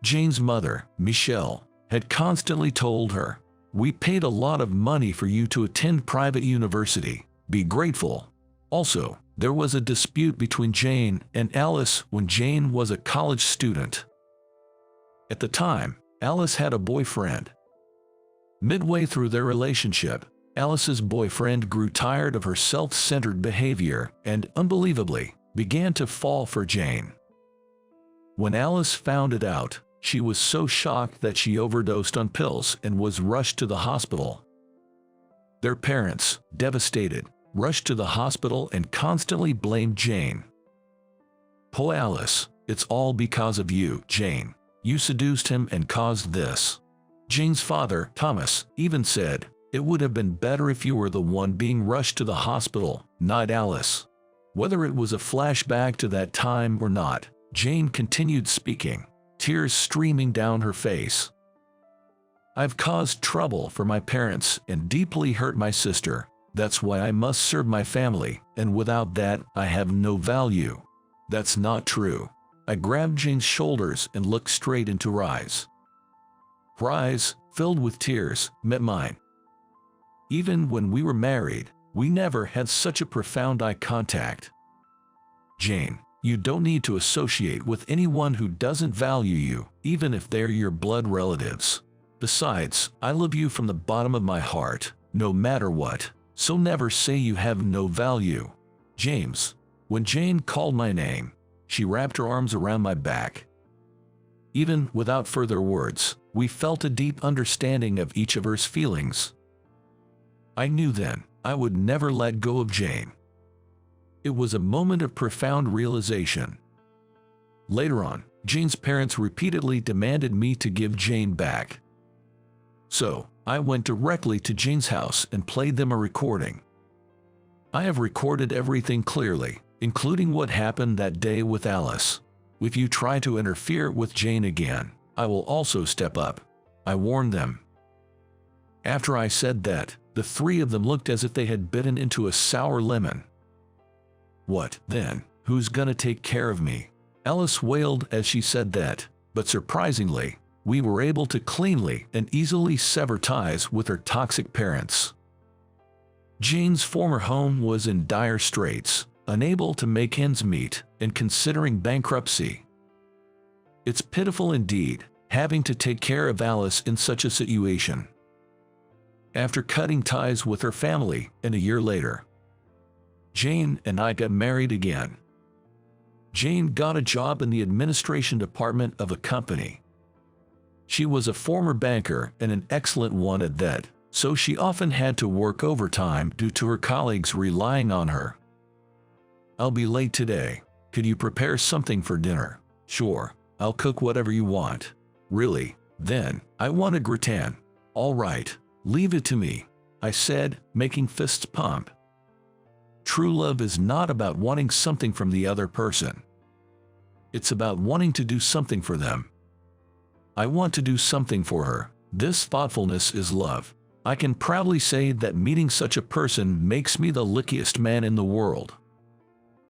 Jane's mother, Michelle, had constantly told her, "We paid a lot of money for you to attend private university. Be grateful." Also, there was a dispute between Jane and Alice when Jane was a college student. At the time, Alice had a boyfriend. Midway through their relationship, Alice's boyfriend grew tired of her self-centered behavior and, unbelievably, began to fall for Jane. When Alice found it out, she was so shocked that she overdosed on pills and was rushed to the hospital. Their parents, devastated, rushed to the hospital and constantly blamed Jane. "Poor Alice, it's all because of you, Jane. You seduced him and caused this." Jane's father, Thomas, even said, "It would have been better if you were the one being rushed to the hospital, not Alice." Whether it was a flashback to that time or not, Jane continued speaking, tears streaming down her face. "I've caused trouble for my parents and deeply hurt my sister. That's why I must serve my family, and without that, I have no value." "That's not true." I grabbed Jane's shoulders and looked straight into her eyes. Her eyes, filled with tears, met mine. Even when we were married, we never had such a profound eye contact. "Jane, you don't need to associate with anyone who doesn't value you, even if they're your blood relatives. Besides, I love you from the bottom of my heart, no matter what, so never say you have no value." "James." When Jane called my name, she wrapped her arms around my back. Even without further words, we felt a deep understanding of each other's feelings. I knew then I would never let go of Jane. It was a moment of profound realization. Later on, Jane's parents repeatedly demanded me to give Jane back. So, I went directly to Jane's house and played them a recording. I have recorded everything clearly, including what happened that day with Alice. If you try to interfere with Jane again, I will also step up. I warned them. After I said that, the three of them looked as if they had bitten into a sour lemon. What, then? Who's gonna take care of me? Alice wailed as she said that, but surprisingly, we were able to cleanly and easily sever ties with her toxic parents. Jane's former home was in dire straits, unable to make ends meet, and considering bankruptcy. It's pitiful indeed, having to take care of Alice in such a situation. After cutting ties with her family, and a year later, Jane and I got married again. Jane got a job in the administration department of a company. She was a former banker and an excellent one at that, so she often had to work overtime due to her colleagues relying on her. I'll be late today. Could you prepare something for dinner? Sure, I'll cook whatever you want. Really? Then, I want a gratin. All right, leave it to me, I said, making fists pump. True love is not about wanting something from the other person. It's about wanting to do something for them. I want to do something for her. This thoughtfulness is love. I can proudly say that meeting such a person makes me the luckiest man in the world.